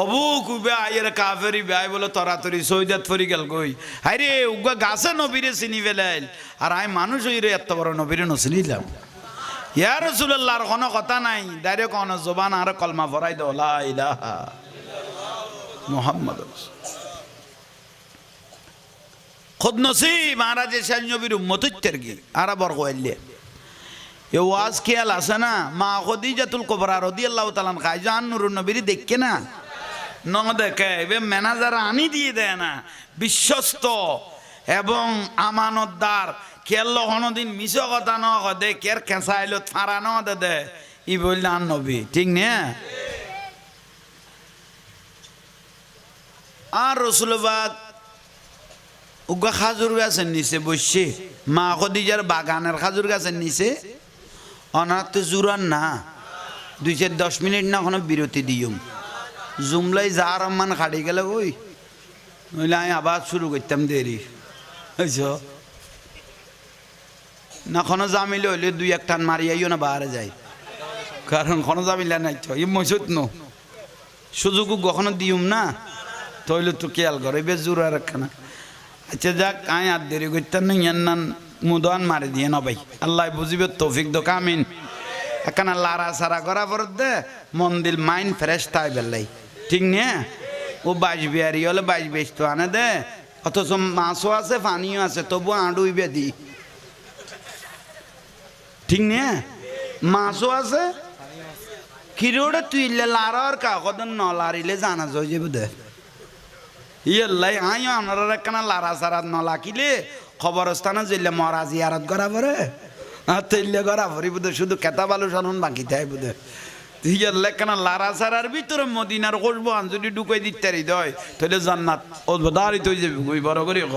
[SPEAKER 1] অবু কুবে আয়ের কাফেরি ভাই বলে তরাতরি সৈয়দাত ফরি গেল কই আরে উগা গাছে নবীরে চিনি ফেলাইল আর আই মানুষ হইরে এত বড় নবীরে নচিনিলাম ইয়া রাসূলুল্লাহর কোনো কথা নাই ডাইরেক্ট কোন জবান আর কলমা পড়াই দাও লা ইলাহা মুহাম্মাদুর खुद नसीब महाराज नबीर उम्मतर की आरा बरग ये वाज ख्याल आसा ना मा खदीजातुल कुबरा রাদিয়াল্লাহু তাআলা খাইজান নুরুন নবীর দেখে না ন দেখে এবে ম্যানেজার আনি দিয়ে দেয় না বিশ্বস্ত এবং আমানতদার কের কোনোদিন মিছ কথা ন দে কের খেঁচাইলো ফাঁড়া ন দে ই বললে আর নবী ঠিক নে আর রসুলবাগ উগা খাজুর গাছের নিচে বসছে মা খদিজার বাগানের খাজুর গাছের নিচে অনার তো জুরান না 2-10 মিনিট না কোনো বিরতি দিয়ম জুমলাই যা রহমান খাড়ি গেলে ওই নইলে আমি আবার শুরু করতাম দেরি বুঝছ না কোনো জামিলে হইলে 2-1 টান মারিয়াইও না বাহারে যায় কারণ কোনো জামিলা নাই তো এই মসুদ নো সুযোগ কখনো দিউম না তৈলে তো খেয়াল করে বেশ জোর আর একখানা আচ্ছা যাক আয় আর দেরি করতাম না ইয়ার নান মুদান মারি দিয়ে না ভাই আল্লাহ বুঝিবে তৌফিক দো কামিন একখানা লারা সারা করা পর দে মন দিল মাইন্ড ফ্রেশ তাই বেলাই ঠিক নে ও 22 বিয়ারি হলে 22 তো আনে দে অথচ মাছও আছে পানিও আছে তবু আঁড়ুইবে দি ঠিক নে মাছও আছে কিরোড়ে তুইলে লারার কাকদন ন লারিলে জানা যায় যে বুধে ইয়াল্লাই আইও আপনারা একখানা লারা সারা ন লাকিলে খবরস্থানে যেলে মরা জিয়ারত করা পরে আর তৈলে করা পরি বুধে শুধু কেতা বালু সালন বাকি তাই বুধে ইয়াল্লাই একখানা লারা সারার ভিতরে মদিনার কষবো আন যদি ঢুকাই দিতে দেয় তাহলে জান্নাত ও দাঁড়িয়ে তৈ যাবি ওই বড় করে খ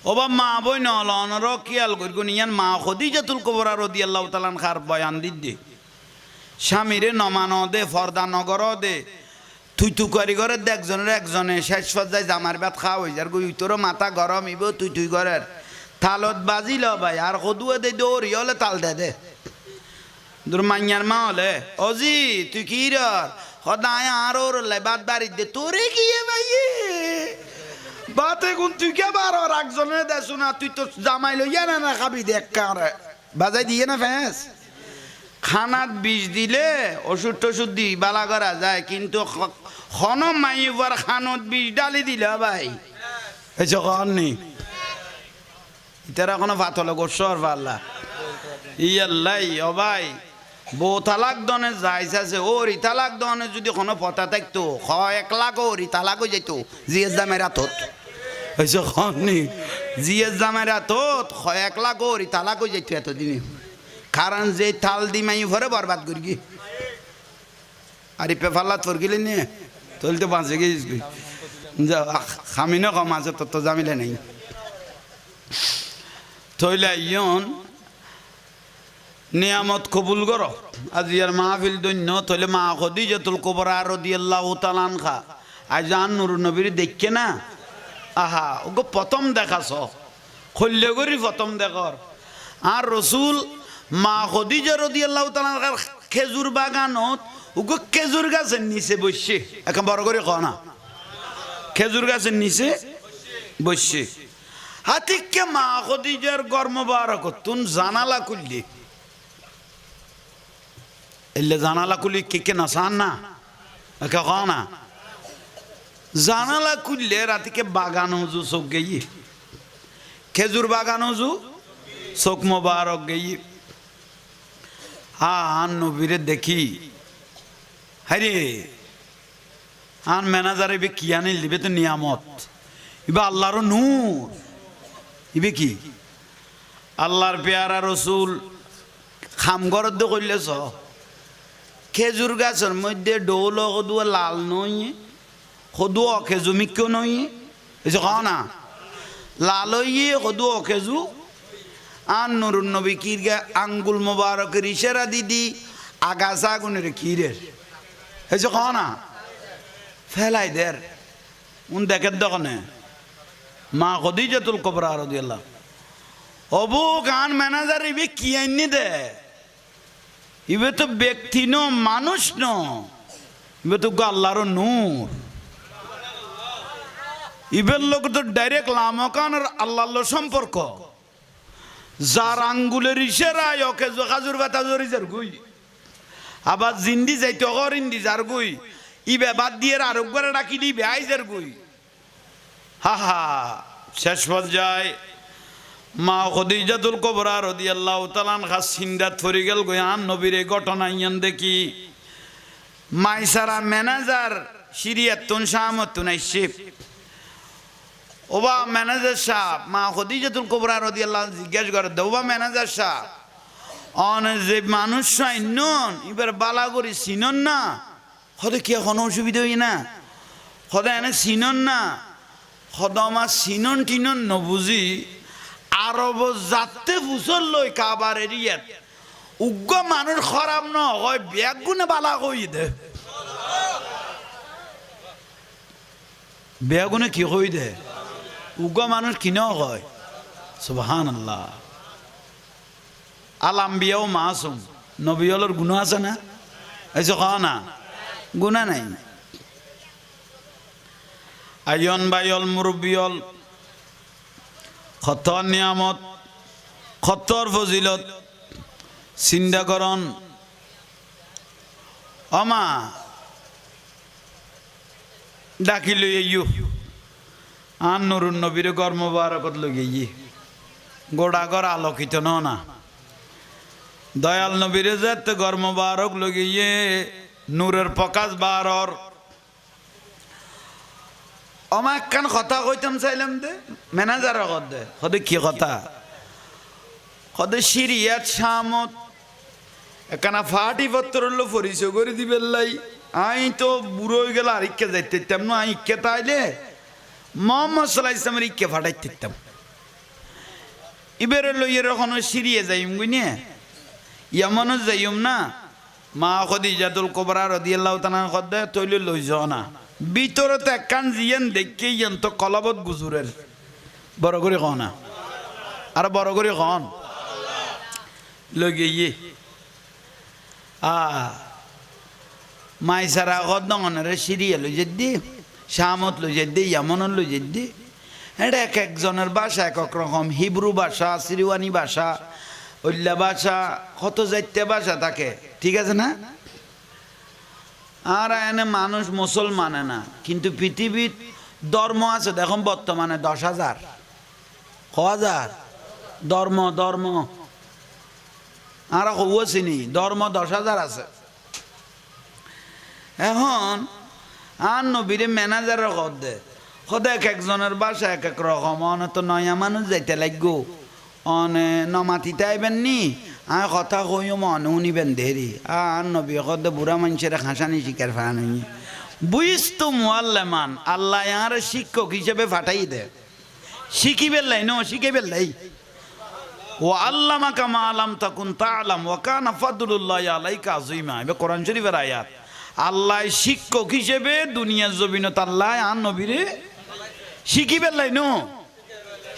[SPEAKER 1] ওবা মা বই নলনর খেয়াল করি ইয়ান মা খদিজাতুল কুবরা রাদিয়াল্লাহু তাআলা আনহার বয়ান দিদ্দে স্বামীরে নমান দে ফর্দা নগর দে তুই তু করি করে দেখজনের একজনে শেষ পর্যায়ে জামার ভাত খাওয়া হয়ে যার গুই তোর মাথা গরম ইব তুই করার তালত বাজিল ভাই আর কদুয়ে দে দৌড়ি হলে তাল দে দূর মাইয়ার মা হলে অজি তুই কি সদায় আর ওর বাদ বাড়ি দে তোরে গিয়ে ভাই বাতে গুন তুই কে বার আর একজনের দেশ না তুই তো জামাই লইয়া না খাবি দেখ কারে বাজাই দিয়ে না ফ্যাস খানাত বিষ দিলে ওষুধ টষুধ দি বালা করা যায় কিন্তু খন মাইবার খানত বিষ ডালি দিলে ভাই এই নি ইতারা কোনো ভাতলে গোসর পাল্লা ইয়াল্লাই ও ভাই বউ তালাক দনে যাইছে ওর তালাক দনে যদি কোনো পতা থাকতো 1 লাখ ওর তালাক হয়ে যেত জিএস দামের হাতত হয়েছে নি জিএস দামের হাতত 1 লাখ ওর তালাক হয়ে যেত এতদিনে কারণ যে তাল দি মাই ভরে বরবাদ করি গি আর পেফাল্লাত ফর গেলে নিয়ে তৈলে তো বাঁচে গিয়েছিস যা খামি না কম আছে তোর তো জামিলে নেই তৈলে ইয়ন নিয়ামত কবুল কর আজ ইয়ার মাহফিল দৈন্য তৈলে মা খদিজাতুল কুবরা রাদিয়াল্লাহু তাআলা আনহা আজ আন নূর নবীর দেখকে না আহা ওগো প্রথম দেখাছ খল্লে করি প্রথম দেখর আর রসুল মা খদিজা রাদিয়াল্লাহু তাআলা খেজুর বাগানত ওগো খেজুর গাছের নিচে বসছে এখন বড় করে কও না খেজুর গাছের নিচে বসছে হাতিকে মা খদিজার গর্ম বারক তুন জানালা খুললি এলে জানালা খুলি কে নসান না একে কও না জানালা খুললে রাতিকে বাগান হুজু চোখ গেই খেজুর বাগান হুজু চোখ মোবারক গেই আন নবীরে দেখি হাইরে আন ম্যানেজার ইবে কি আনিল দিবে তো নিয়ামত ইবে আল্লাহর নূর ইবে কি আল্লাহর পেয়ারা রসুল খামগর দে কইলেছ খেজুর গাছের মধ্যে ডৌল সদুয়া লাল নই সদু অখেজু মিক্য নই এই যে খাও না লাল সদু অখেজু আন নুরুন নবী কিরগা আঙ্গুল মোবারকের ইশারা দিদি আগাছা গুনের ক্ষীরের এই যে খাও না ফেলাই দের উন দেখের দোকানে মা খদিজাতুল কুবরা রাদিয়াল্লাহু অবু গান ম্যানেজার ইবে কি আইনি দে ইবে তো ব্যক্তি ন মানুষ ন ইবে তো আল্লাহর নূর ইবের লোক তো ডাইরেক্ট লামকান আর আল্লাহর সম্পর্ক যার আঙ্গুলের ইশারায় ওকে খাজুর বাতা জরিজার গুই আবার জিন্দি যাইতে অরিন্দি যার গুই ইবে বাদ দিয়ে আরোগ্য করে ডাকি দিবে আইজার গুই হা হা শেষ পর্যায়ে মা খদিজাতুল কুবরা রাদিয়াল্লাহু তাআলা আনহা সিন্দাত ফরি গেল গয়ান নবীর এই ঘটনা ইয়ান দেখি মাইসারা ম্যানেজার সিরিয়াতুন শামতুন আইছে ওবা ম্যানেজার সাহেব মা খদিজাতুল কুবরা রাদিয়াল্লাহু আনহা জিজ্ঞেস করে ওবা ম্যানেজার সাহেব অন যে মানুষ নন এবার বালা করে চিনন না হতে কি কোনো অসুবিধা হই না হতে এনে চিনন না হদ আমার চিনন টিনন নবুঝি আরব যাতে ফুসল লই কাবার এরিয়াত উগ্র মানুষ খারাপ ন হয় ব্যাগ গুনে বালা কই দে ব্যাগ গুনে কি কই দে উগ্র মানুষ কিন হয় সুবহানাল্লাহ আলাম্বিয়াও মাসুম নবীর গুণ আছে না এসে কও না গুণা নাই আয়ন বাইল মুরব্বিয়ল খতর নিয়ামত খতর ফজিলত চিন্তাকরণ অমা ডাকি লই আইয়ো আন নুরুন নবীর ঘর মোবারকত লই গিয়ে গোড়া ঘর আলোকিত না দয়াল নবীর যেতে ঘর মোবারক লই গিয়ে নূরের প্রকাশ বারর অমা একখান কথা কইতাম চাইলাম দে ম্যানেজার কত দে হদে কি কথা হদে সিরিয়াত শামত একখানা ফাটি পত্র হলো পরিচয় করে দিবেন লাই আই তো বুড়ো হয়ে গেল আর ইকে যাইতে তেমন আই ইকে তাইলে মোহাম্মদ সাল্লাল্লাহু আলাইহি ওয়াসাল্লামের ইকে ফাটাইতে এবারে লইয়ে এখনো সিরিয়ে যাইম গুইনে ইয়ামনও যাইম না মা খদিজাতুল কুবরা রাদিয়াল্লাহু তাআলা কদে তৈলে লই যাও না ভিতরতে একখান জিয়ান দেখে ইয়ান তো কলবত গুজুরের বড় করে কও না আর বড় করে কন লই গিয়ে মাইসারা কদনরে সিরিয়ে লই যেদি শামত লই যেদি ইয়ামন লই যেদি এটা এক একজনের ভাষা এক এক রকম হিব্রু ভাষা সিরিয়ানি ভাষা উল্লা ভাষা কত যাইতে ভাষা থাকে ঠিক আছে না আর এনে মানুষ মুসলমানে না কিন্তু পৃথিবীর ধর্ম আছে দেখুন বর্তমানে 10,000 1000 ধর্ম ধর্ম আর চিনি ধর্ম 10,000 আছে এখন আর নবীরে ম্যানেজারের কদ দে সদায় এক একজনের বাসা এক এক রকম অনে তো নয়া মানুষ যাইতে লাগবো অনে নমাতিতে আইবেন নি আর কথা কইও মনে উনিবেন দেরি আর নবী কদ বুড়া মানুষের খাসানি শিকার ফানি বুঝতো মুআল্লামান আল্লাহ আর শিক্ষক হিসেবে ফাটাই দে শিখিবেন লাই ন শিখিবেন লাই ও আল্লামাকা মা লাম তাকুন তাআলাম ওয়া কানা ফাদলুল্লাহি আলাইকা আযীমা এবে কোরআন শরীফের আয়াত আল্লাহ শিক্ষক হিসেবে দুনিয়ার জমিনত আল্লাহ আর নবীরে শিখিবেন লাই নো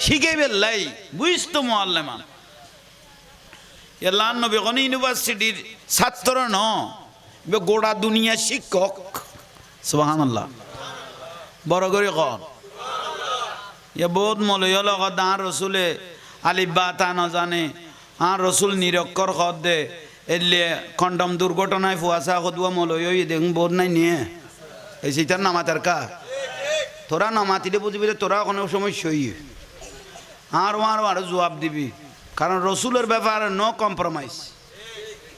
[SPEAKER 1] শিখাইবেন লাই বুঝতো মুআল্লামান এলান নবী কোন ইউনিভার্সিটির ছাত্র ন গোড়া দুনিয়া শিক্ষক সুবহানাল্লাহ বড় করে কন এ বহুত মলয় লগত আর রসুলে আলিফ বা তা না জানে আর রসুল নিরক্ষর খদ দে এলে কন্ডম দুর্ঘটনায় ফুয়াশা খদুয়া মলয় দেখ বহুত নাই নিয়ে এই সেটার নামাতার কা তোরা নামাতিলে বুঝবি তোরা কোনো সমস্যা আর জবাব দিবি কারণ রসুলের ব্যাপারে নো কম্প্রোমাইজ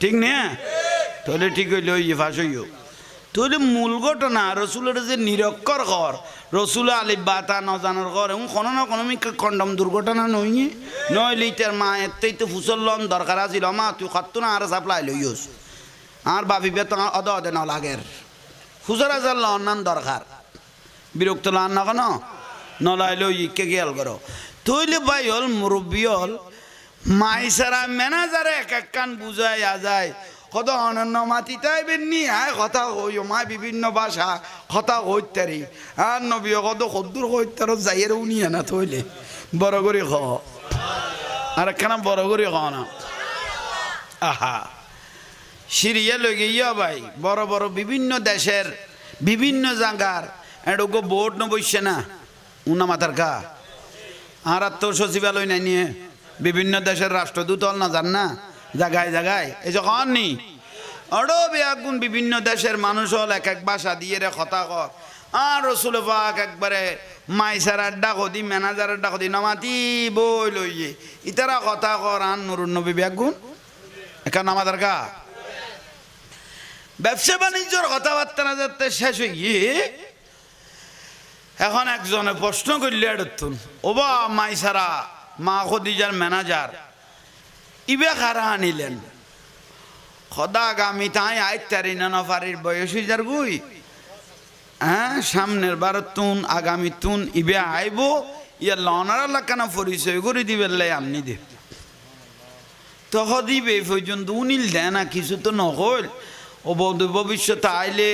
[SPEAKER 1] ঠিক না তাহলে ঠিক হইলে ওই ফাঁস হইও তাহলে মূল ঘটনা রসুলের যে নিরক্ষর ঘর রসুল আলিফ বা তা নজানোর ঘর এবং কোনো না কোনো কন্ডম দুর্ঘটনা নইয়ে নইলে তার মা এতেই তো ফুসললম দরকার আছিল মা তুই খাতো না আর সাপ্লাই লইস আর ভাবিবে তো অদ অদে ন লাগের ফুসর আজার লন্নান দরকার বিরক্ত লান না কেন নলাইলে ইকে গেল করো তৈলে ভাই হল মুরব্বী হল মাইসারা ম্যানেজারে এক এক কান বুঝাই যায় কত অনন্য মাতি তাইবেন নি হ্যাঁ কথা কইও মা বিভিন্ন ভাষা কথা কইতারি আর নবী কত কদ্দুর কইতার যাইয়ের উনিয়া না তৈলে বড় করে খ আর একখানা বড় করে খ না আহা সিরিয়া লগে ইয়া ভাই বড় বড় বিভিন্ন দেশের বিভিন্ন জায়গার এটুকু বোর্ড ন বসছে না উনা মাথার কা আর তো সচিবালয় নাই নিয়ে বিভিন্ন দেশের রাষ্ট্রদূত হল না জান না জায়গায় জায়গায় এই যখন নি অড়ো বেগুন বিভিন্ন দেশের মানুষ হল এক এক ভাষা দিয়ে রে কথা কর আর রসুল পাক একবারে মাইসারার ডাকো দি ম্যানেজারের ডাকো দি নামাতি বই লইয়ে ইতারা কথা কর আন নুরুন নবী বেগুন এখানে আমাদের কা ব্যবসা বাণিজ্যর কথাবার্তা না যাতে শেষ হয়ে গিয়ে এখন একজনে প্রশ্ন করলে এডতুন ওবা মাইসারা মা খদিজার ম্যানেজার ইবে খারা আনিলেন খদা আগামী তাই আইতারি নানাফারির বয়স যার গুই হ্যাঁ সামনের বার তুন আগামী তুন ইবে আইব ইয়া লনার লাকানা পরিচয় করে দিবেন লাই আমনি দে তহ দিবে পর্যন্ত উনিল দেয় না কিছু তো নহল ও বৌদ্ধ ভবিষ্যতে আইলে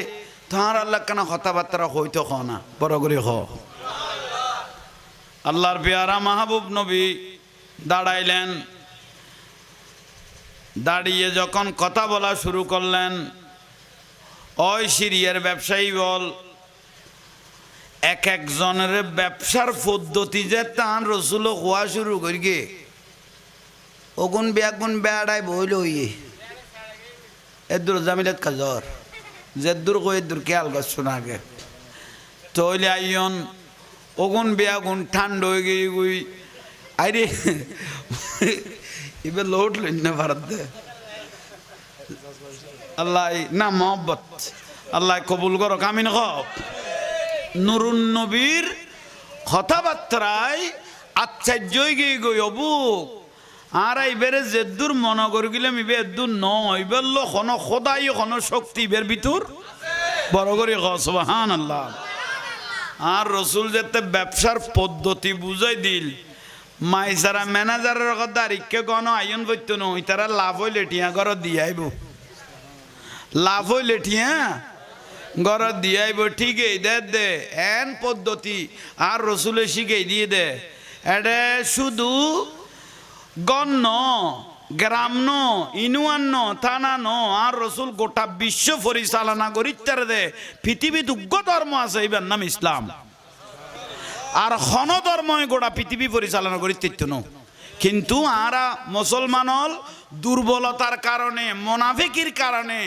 [SPEAKER 1] তাহার আল্লাহ কেন কথাবার্তা হইতো খ না বড় করে হ আল্লাহর পেয়ারা মাহবুব নবী দাঁড়াইলেন দাঁড়িয়ে যখন কথা বলা শুরু করলেন ওই সিরিয়ার ব্যবসায়ী বল এক একজনের ব্যবসার পদ্ধতি যে তান রসুল হওয়া শুরু করি গে ওগুন বেগুন বেড়াই বইল ইয়ে এদুর জামিলাত কাজর যেদুর কই এদুর খেয়াল করছো না আগে তৈলে আইয়ন ওগুন বেগুন ঠান্ডা হয়ে গিয়ে গুই আরে এবার লোট লইন না ভারত দে আল্লাহ না মহব্বত আল্লাহ কবুল করো কামিন হক নুরুন নবীর কথাবার্তায় আশ্চর্যই গিয়ে গই অবুক আর এইবারে যেদুর মনে করে গেলাম ইবে এদুর নয় বললো কোনো খোদাই কোনো শক্তি বের ভিতর বড় করে সুবহান আল্লাহ আর রসুল যেতে ব্যবসার পদ্ধতি বুঝাই দিল মাইসারা ম্যানেজারের কথা রিক্কে গণ আইন করতো নই তারা লাভ হইলে টিয়া ঘর দিয়ে আইব লাভ হইলে টিয়া ঘর দিয়ে আইব ঠিকই দে দে এন পদ্ধতি আর রসুলে শিখে দিয়ে দে এটা শুধু গণ্য গ্রাম ন ইনুয়ান ন থানা ন আর রসুল গোটা বিশ্ব পরিচালনা করিতে দে পৃথিবীত উগ্র ধর্ম আছে এবার নাম ইসলাম আর খন ধর্মই গোটা পৃথিবী পরিচালনা করিতে ন কিন্তু আরা মুসলমানল দুর্বলতার কারণে মোনাফিকির কারণে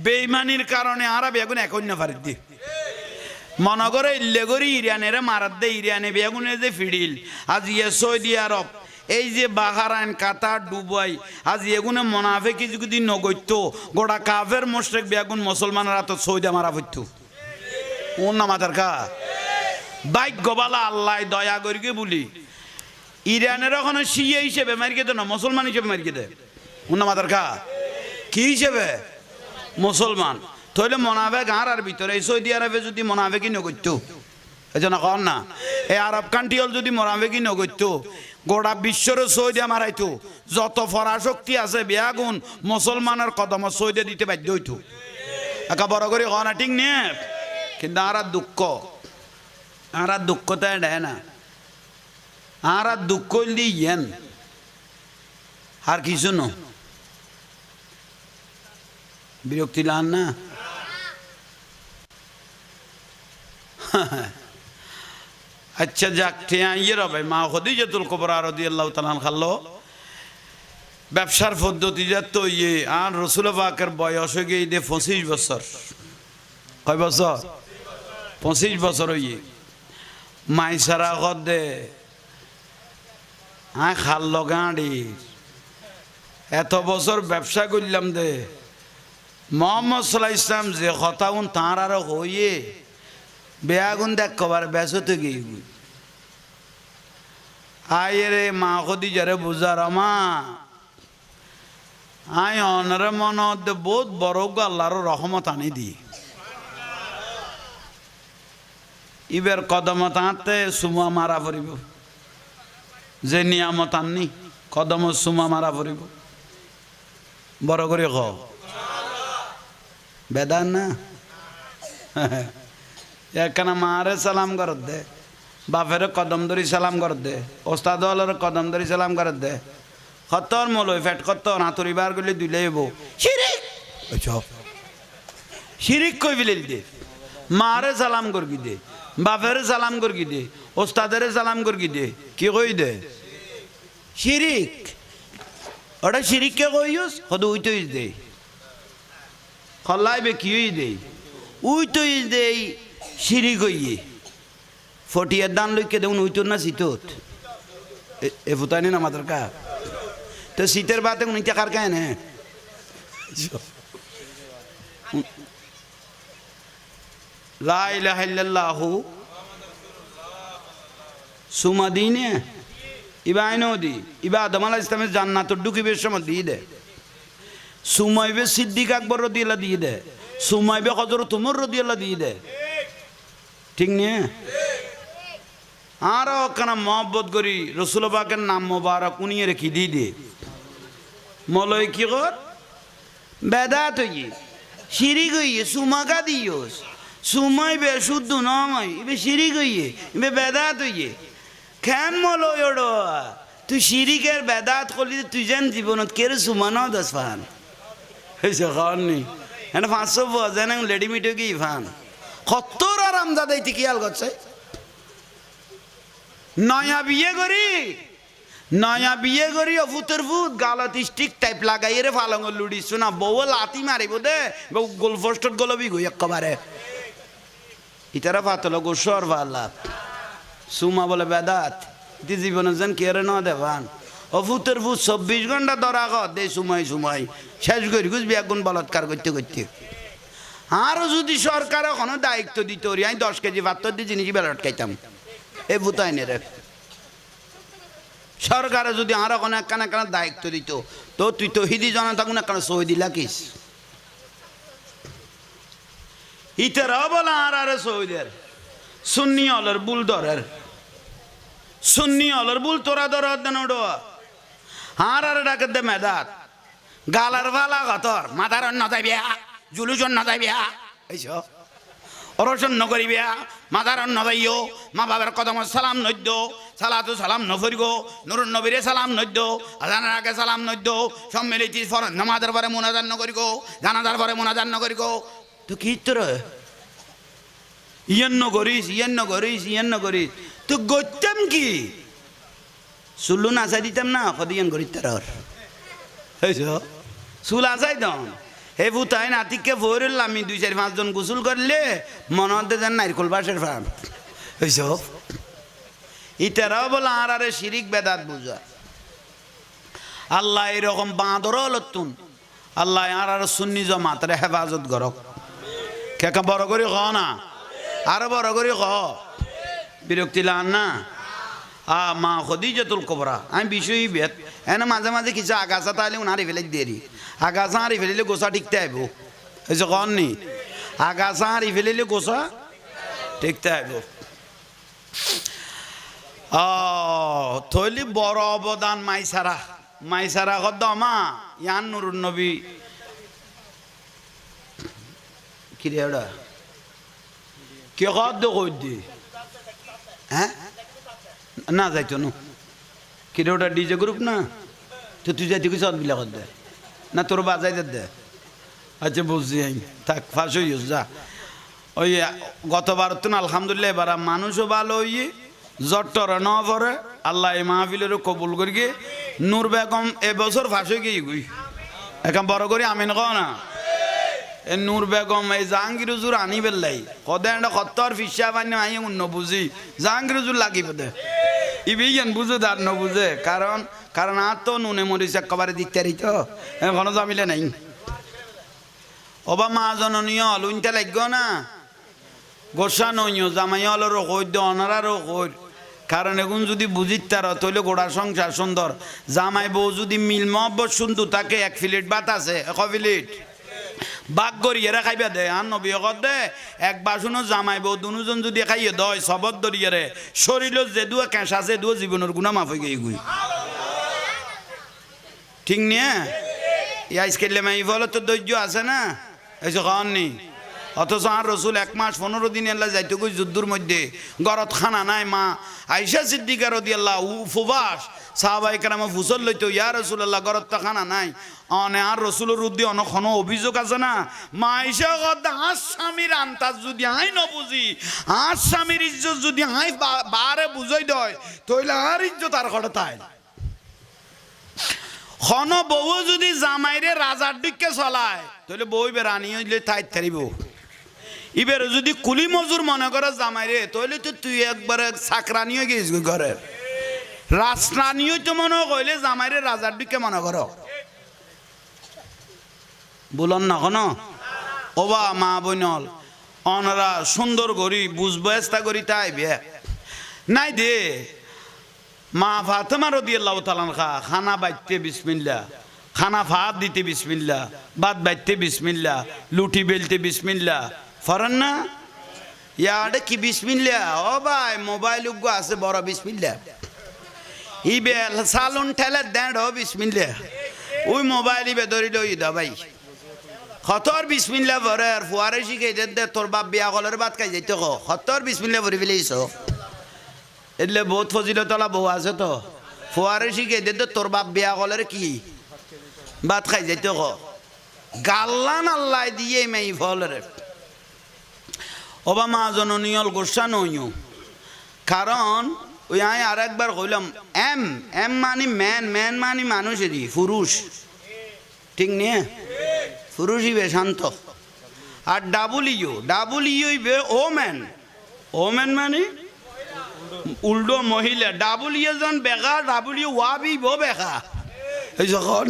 [SPEAKER 1] বেঈমানির কারণে আরা বেগুন এখন না পারি দি মনে করে ইল্লে করি ইরানের মারাত দে ইরানে বেগুনে যে ফিডিল আজ ইয়ে সৌদি আরব এই যে বাহারাইন কাতার দুবাই আজ এগুনে মোনাফিকি যদি নগত্য গোটা কাফের মুশরিক বেগুন মুসলমানরা তো সৌদি মারা হইতো ওর না মাথার কা ভাগ্যবালা আল্লাহ দয়া করিকে বলি ইরানের ওখানে শিয়া হিসেবে মারিকে দেয় না মুসলমান হিসেবে মারিকে দেয় ওর না মাথার কা কি হিসেবে মুসলমান তাহলে মোনাফেক আর ভিতরে এই সৌদি আরবে যদি মোনাফিকি নগত্য এই জন্য কন না এই আরব কান্ট্রি হল যদি মোনাফিকি নগত্য গোটা বিশ্বর সৌদি মারাইতো যত পরাশক্তি আছে বেয়াগুন মুসলমানের কদম সৌদি দিতে বাধ্য হইতো একা বড় করে কনা ঠিক নে কিন্তু আর দুঃখতা দেয় না আর দুঃখ দিয়েন আর কিছু ন বিরক্তি লান না আচ্ছা যাক ইয়ে রবে মা খদিজাতুল কুবরা রাদিয়াল্লাহু তাআলা খাল্লো ব্যবসার পদ্ধতি তো ইয়ে আর রসুল পাকের বয়স হয়ে গিয়ে 25 বছর কয় বছর 25 বছর ইয়ে মাইসারা দে খাল্লো গাড়ি এত বছর ব্যবসা করলাম দে মোহাম্মদ সাল্লাল্লাহু আলাইহি ওয়াসাল্লাম যে কথা তাঁর আরো হইয়ে বেয়াগুন দেখ কবার বেসতে গিয়ে আয় রে মা খদিজারে বুঝার আমা আয় অনরে মনত বহুত বড় আল্লাহর রহমত আনি দি ইবের কদমত আনতে সুমা মারা পড়িব যে নিয়ামত আননি কদম সুমা মারা পড়িব বড় করে ক বেদান না একখানা মারে সালাম করত দে বাপের কদম ধরি সালাম করত দে ওস্তাদ হলের কদম ধরি সালাম করত দে খতর মলই ফেট কত নাতুরি বার করলে দুইলে এবো শিরিক শিরিক কই বিলে দে মারে সালাম করবি দে বাপের সালাম করবি দে ওস্তাদের সালাম করবি দে কি কই দে শিরিক ওটা শিরিক কে কইস হদ উই তৈস দে খল্লাইবে কি হই দে উই তৈস দে শিরিক হইয়ে ফটিয়ার দান লইকে দেখুন উইতো না শীতত এ ফুতানি না মাত্র কা তো শীতের বাতে উনি টাকার কেন লা ইলাহা ইল্লাল্লাহু সুমা দিই নে ইবা আইনও দি ইবা আদম আলাইহিস সালামের জান্নাতের ঢুকিবের সময় দিয়ে দে সুমাইবে সিদ্দিক আকবর রাদিয়াল্লাহু দিয়ে দে সুমাইবে হযরত ওমর রাদিয়াল্লাহু দিয়ে দে ঠিক নিয়ে আরো কানা মহব্বত করি রসুল পাকের নাম মোবারক উনিয়ে রেখে দিয়ে দে মলয় কি কর বেদাত হইয়ে শিরিক হইয়ে সুমাকা দিওস সুমাইবে শুদ্ধ নয় ইবে শিরিক হইয়ে ইবে বেদাত হইয়ে কেন মলয় ওড়ো তুই শিরিকের বেদাত করলি তুই যেন জীবনত কেড়ে সুমানাও দশ ফান হয়েছে খাওয়ার নেই এটা 500 বোঝেন লেডি মিটে কি ফান কত্তর আরাম দাদাই খেয়াল করছে নয়া বিয়ে করি অফুতের ফুট গালত স্টিক টাইপ লাগাই রে ফালঙ্গ লুড়ি শোনা বউ লাতি মারিব দে গোল পোস্টত গলবি গই একেবারে ইতারা ফাতল গোসর ভাল্লা সুমা বলে বেদাত ইতি জীবনে যেন কেড়ে ন দেবান অফুতের ফুট 24 ঘন্টা ধরা গ দে সুমাই শেষ করি গুজবি একগুণ বলৎকার করতে করতে আরও যদি সরকার এখনো দায়িত্ব দিত আমি 10 কেজি ভাত দিয়ে জিনিস বেলট খাইতাম এ ভূতাইনে রে সরকারে যদি আরো কোনো একখানা একখানা দায়িত্ব দিত তো তুই তো হিদি জনতা কোনো একখানা সই দিলা কিস ইতারাও বলা আর আরে সইদের সুন্নি অলর বুল ধরের সুন্নি অলর বুল তোরা ধর দেন ওডো আর আরে ডাকে দে মেদাত গালার ভালা গতর মাথার অন্ন যাইবিয়া জুলুজন না যাইবিয়া এইসব অরসন নকরিবিয়া মাথার অন্ন যাইও মা বাবার কদম সালাম নদ্য সালাতু সালাম নফরিগো নুরুন নবীরে সালাম নদ্য আজানের আগে সালাম নদ্য সম্মিলিত নামাজের পরে মুনাজাত নকরিগো জানাজার পরে মুনাজাত নকরিগো তো কি তোর ইয়েন্ন করিস তো গইতাম কি সুল্লু নাচাই দিতাম না কদিয়ান করি তার চুল আসাই দম হে ভূতাই নাতিকে ভরলাম আমি 2-4-5 জন গোসল করলে মনে হতে যান নারকল বাসের ফার্ম এইসব ইতারাও বলে আর আরে শিরিক বেদাত বুঝা আল্লাহ এরকম বাঁদরও লতুন আল্লাহ আর সুন্নি জমাতরে হেফাজত করক কেকা বড় করি খ না আরো বড় করি খ বিরক্তি লান না মা খদিজাতুল কুবরা আমি বিষয়ই বেদ এনে মাঝে মাঝে কিছু আগাছা তাহলে উনারি ফেলে দেরি আগাছা হারি ফেলিলে গোসা ঠিকতে আইব এই যে কন নি আগাছা হারি ফেলিলে গোসা ঠিকতে আইব থইলি বড় অবদান মাইসারা কদ্দ মা ইয়ান নুরুন নবী কিরে ওটা কে কদ্দ কই দি হ্যাঁ না যাইতো নো কিরে ওটা ডিজে গ্রুপ না তো তুই যাইতে কিছু অদবিলা কর দে না তোর বাজাই দে আচ্ছা বুঝছি থাক ফাঁস হইস যা ওই গতবার তো আলহামদুলিল্লাহ এবার মানুষও ভালো হইয়ে জট্টর ন পরে আল্লাহ এই মাহফিলেরও কবুল করি গে নূর বেগম এবছর ফাঁস হয়ে গিয়ে গুই এখন বড় করি আমিন ক না এ নূর বেগম এই জাহাঙ্গীর হুজুর আনি বেললাই কদে একটা কত্তর ফিসা বানি আই অন্য বুঝি জাহাঙ্গীর হুজুর লাগিব দে ইবিয়ান বুঝে তার ন বুঝে কারণ আর তো নুনে মরিচ একেবারে দিকতারি তো এখনো জমিলে নাই অবা মা জননীয় লুনটা লাগব না গোসা নইও জামাই হলেরও কইদ অনারারও কই কারণ এখন যদি বুঝিত তার তৈলে গোড়া সংসার সুন্দর জামাই বউ যদি মিল মহব্বত সুন্দর তাকে 1 প্লেট ভাত আছে 1 প্লেট বাঘ গড়িয়ে খাইবা দে আর নবী দে এক বাসনও জামাই বউ দুজন যদি খাইয়ে দয় সবর দরিয়ে রে শরীরের যে দুয়া ক্যাঁস আছে দুয়া জীবনের গুণা মাফ হয়ে গিয়ে গুই ঠিক নিয়ে ইয়াইস খেললে মাই বলো তো ধৈর্য আছে না এইসব খাওয়ার নেই অথচ আর রসুল 1 মাস 15 দিন এল্লা যাইতে কই যুদ্ধর মধ্যে গরত খানা নাই মা আয়েশা সিদ্দিকা রাদিয়াল্লাহু উপবাস সাহাবায়ে কেরাম ফুসল লইতো ইয়া রাসূলুল্লাহ গরত তো খানা নাই অনে আর রসুলের উদ্দি অনখন অভিযোগ আছে না মা আয়েশা কদ আর স্বামীর আন্তাজ যদি আই ন বুঝি আর স্বামীর ইজ্জত যদি আই বারে বুঝাই দয় তইলে আর ইজ্জত আর কত তাই খন বউ যদি জামাইরে রাজার দিকে চলায় তাহলে বউ বেরানি হইলে তাই থারিব এবার যদি কুলি মজুর মনে করে জামাইরে তাহলে তো তুই একবারে চাকরানি হয়ে গেছিস ঘরের রাজরানি তো মনে কইলে জামাইরে রাজার দিকে মনে করো বলন না কোন ওবা মা বইনল অনরা সুন্দর করি বুঝবস্তা করি তাই বে নাই দে মা ফাতেমা রাদিয়াল্লাহু তাআলা আনহা খানা বাইতে বিসমিল্লাহ, খানা ভাত দিতে বিসমিল্লাহ, ভাত বাইতে বিসমিল্লাহ, লুটি বেলতে বিসমিল্লাহ ফরান না? ইয়াডে কি বিসমিল্লাহ? ও ভাই মোবাইল উগ্গ আছে বড় বিসমিল্লাহ, ইবে সালুন ঠেলে দেন ও বিসমিল্লাহ, ওই মোবাইল ইবে ধরি লই দা ভাই খতর বিসমিল্লাহ ভরে আর ফুয়ারে শিখে দে তোর বাপ বিয়া কলের ভাত খাই যাইতে খতর বিসমিল্লাহ ভরে ফেলেছ। এলে বহুত ফজিলতলা বউ আছে তো ফুয়ারে শিখে দে তোর বাপ বিয়া কলের কি ভাত খাই যাইতে গাল্লান আল্লাহ দিয়ে মেই ফলরে ওবা মা জননীয়ল গোসা নইও। কারণ ওই আমি আর একবার কইলাম M M money man, man money মানুষেরই পুরুষ, ঠিক নিয়ে পুরুষই বে শান্ত। আর ডাবল ইউ বে ওম্যান, ওম্যান মানে উল্টো মহিলা, ডাবল ইউ জন বেকা, ডাবল ইউ ওয়াবি বো বেকা এই যখন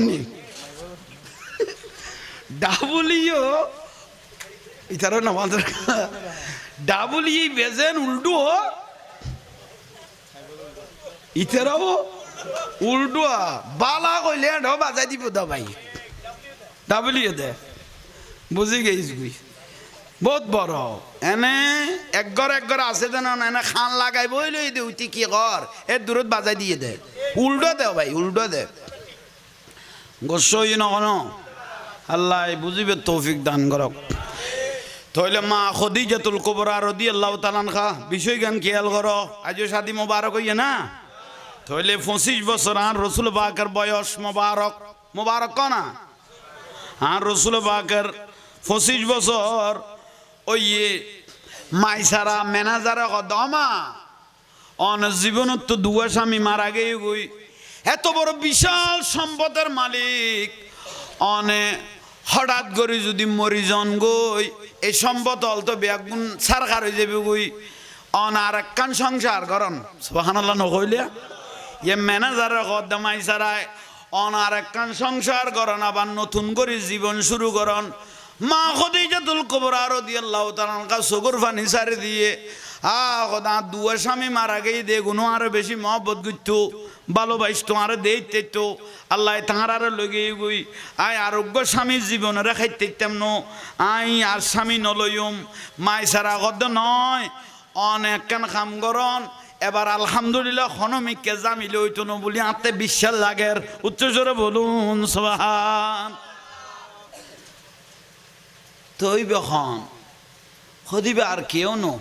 [SPEAKER 1] ডাবল ইউ ইতারও না ডাবল ই বেজেন উল্টো ইতারাও উল্টো বালা কইলে বাজাই দিব দা ভাই ডাবল ইয়ে দে বুঝি গেছি বহুত বড় এনে একঘর আছে যেন এনে খান লাগাই বইলে দে উঠি কি কর এর দূরত বাজাই দিয়ে দে উল্টো দে ভাই উল্টো দে গোসই নকন আল্লাহ বুঝিবে তৌফিক দান করক। তাহলে মা খদিজাতুল কুবরা রাদিয়াল্লাহু তাআলা আনহা বিষয় গান খেয়াল করো, আজও শাদি মোবারক হইয়ে না। তাহলে 25 বছর আর রসুল পাকের বয়স মোবারক, মোবারক কনা আর রসুল পাকের 25 বছর ওই মাইসারা ম্যানেজারে কদমা অন জীবনত তো দুয়া স্বামী মারা গেই গই, এত বড় বিশাল সম্পদের মালিক অনে হঠাৎ করে যদি মরিজন গই এই সম্পদ অলতো বেগুন সারকার হয়ে যাবে গই অন আর একখান সংসার করন সুবহানাল্লাহ নকইলে ইয়ে ম্যানেজারের কদমাই সারায় অন আর একখান সংসার করন, আবার নতুন করে জীবন শুরু করন। মা খদিজাতুল কুবরা রাদিয়াল্লাহু তাআলা আনহা চকুর পানি সারি দিয়ে খোদা দুয়া স্বামী মারা গেই দে গুনো আরো বেশি মহব্বত করতো ভালোবাসতো আরো দেখতে তো আল্লাহ তাহার আরো লগে গই আই আরোগ্য স্বামীর জীবনের খাইতে তেমন আই আর স্বামী নলয়ম মাই সারা গদ নয় অনেক কান খাম গরন। এবার আলহামদুলিল্লাহ খনমিককে জামিলে হইতো না বলি আতে বিশ্বাস লাগের উচ্চস্বরে বলুন সুবহান। তৈ বেখন খদিবে আর কেউ নো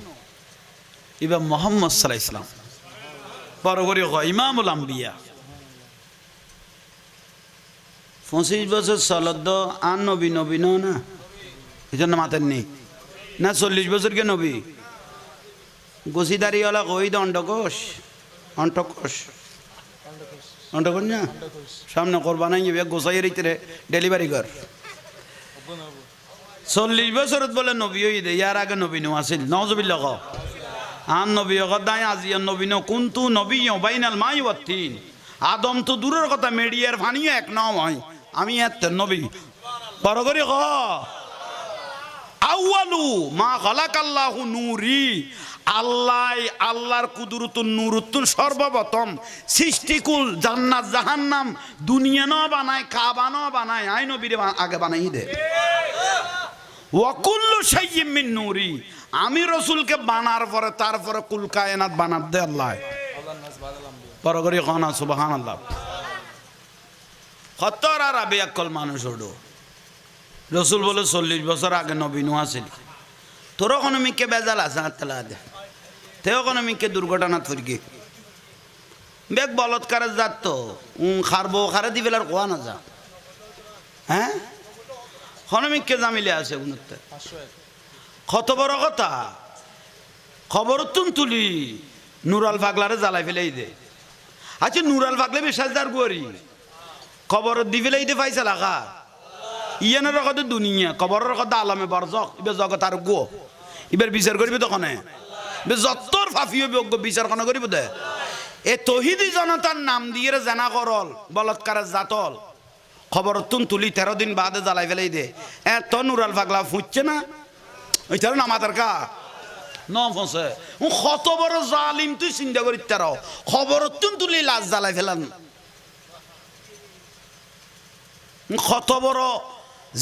[SPEAKER 1] এবার মোহাম্মদ সাল্লাল্লাহু আলাইহি ওয়াসাল্লাম বড় করে ইমামুল আম্বিয়া 25 বছর চলত আর নবী নবী না এই জন্য মাতেন নেই না 40 বছর কে নবী গোসিদারিওয়ালা কই দণ্ডকোষ অন্টকোষ অন্টকোষ না সামনে করবা নাই গোসাইয়ের ইতরে ডেলিভারি কর 40 বছরত বলে নবী হই দে ইয়ার আগে নবী নো আছিল নওজুবিল্লাহ আন নবী গদায় আজিয়ান নবী ন কুনতু নবী বাইনাল মাই ওয়াত তিন আদম তো দূরের কথা মেডিয়ার ফানিও এক নাও হয় আমি এত নবী বড় করে ক আউয়ালু মা খালাকাল্লাহু নূরি আল্লাহ আল্লাহর কুদরতুন নূরতুন সর্বপ্রথম সৃষ্টিকুল জান্নাত জাহান্নাম দুনিয়া ন বানায় কাবা ন বানায় আই নবীর আগে বানাই দে ওয়া কুল্লু শাইইন মিন নূরি আমি রসুলকে বানার পরে তারপরে কুল কায়নাত বানাত দে আল্লাহ বড় করে কনা সুবহানাল্লাহ। খতর আর আবে একল মানুষ ওডো রসুল বলে 40 বছর আগে নবী নো আছিল তোর কোনো মিকে বেজাল আছে আতলা দে তেও কোনো মিকে দুর্ঘটনা থরকি বেগ বলৎকারে যাত তো খারবো খারে দিবেলার কোয়া না যা হ্যাঁ কোনো মিকে জামিলে আছে উন্নতে কত বড় কথা খবর তুন তুলি নুরাল পাগলারে জ্বালাই ফেলাই দে আচ্ছা নুরাল পাগলে বিশ্বাসদার করি খবর দি ফেলাই দে পাইছে লাগা ইয়ানের কথা দুনিয়া খবরের কথা আলমে বরজক ইবে জগত আর গো ইবের বিচার করিবে তখন যতর ফাফিও বিজ্ঞ বিচার কোন করিব দে এ তহিদি জনতার নাম দিয়ে জানা করল বলৎকারের জাতল খবর তুন তুলি 13 দিন বাদে জ্বালাই ফেলাই দে এত নুরাল পাগলা ফুটছে না ওইটার নামাতার কা ফসে কত বড় জালিম তুই চিন্তা করি তার খবর তুলি লাশ জ্বালাই ফেলান কত বড়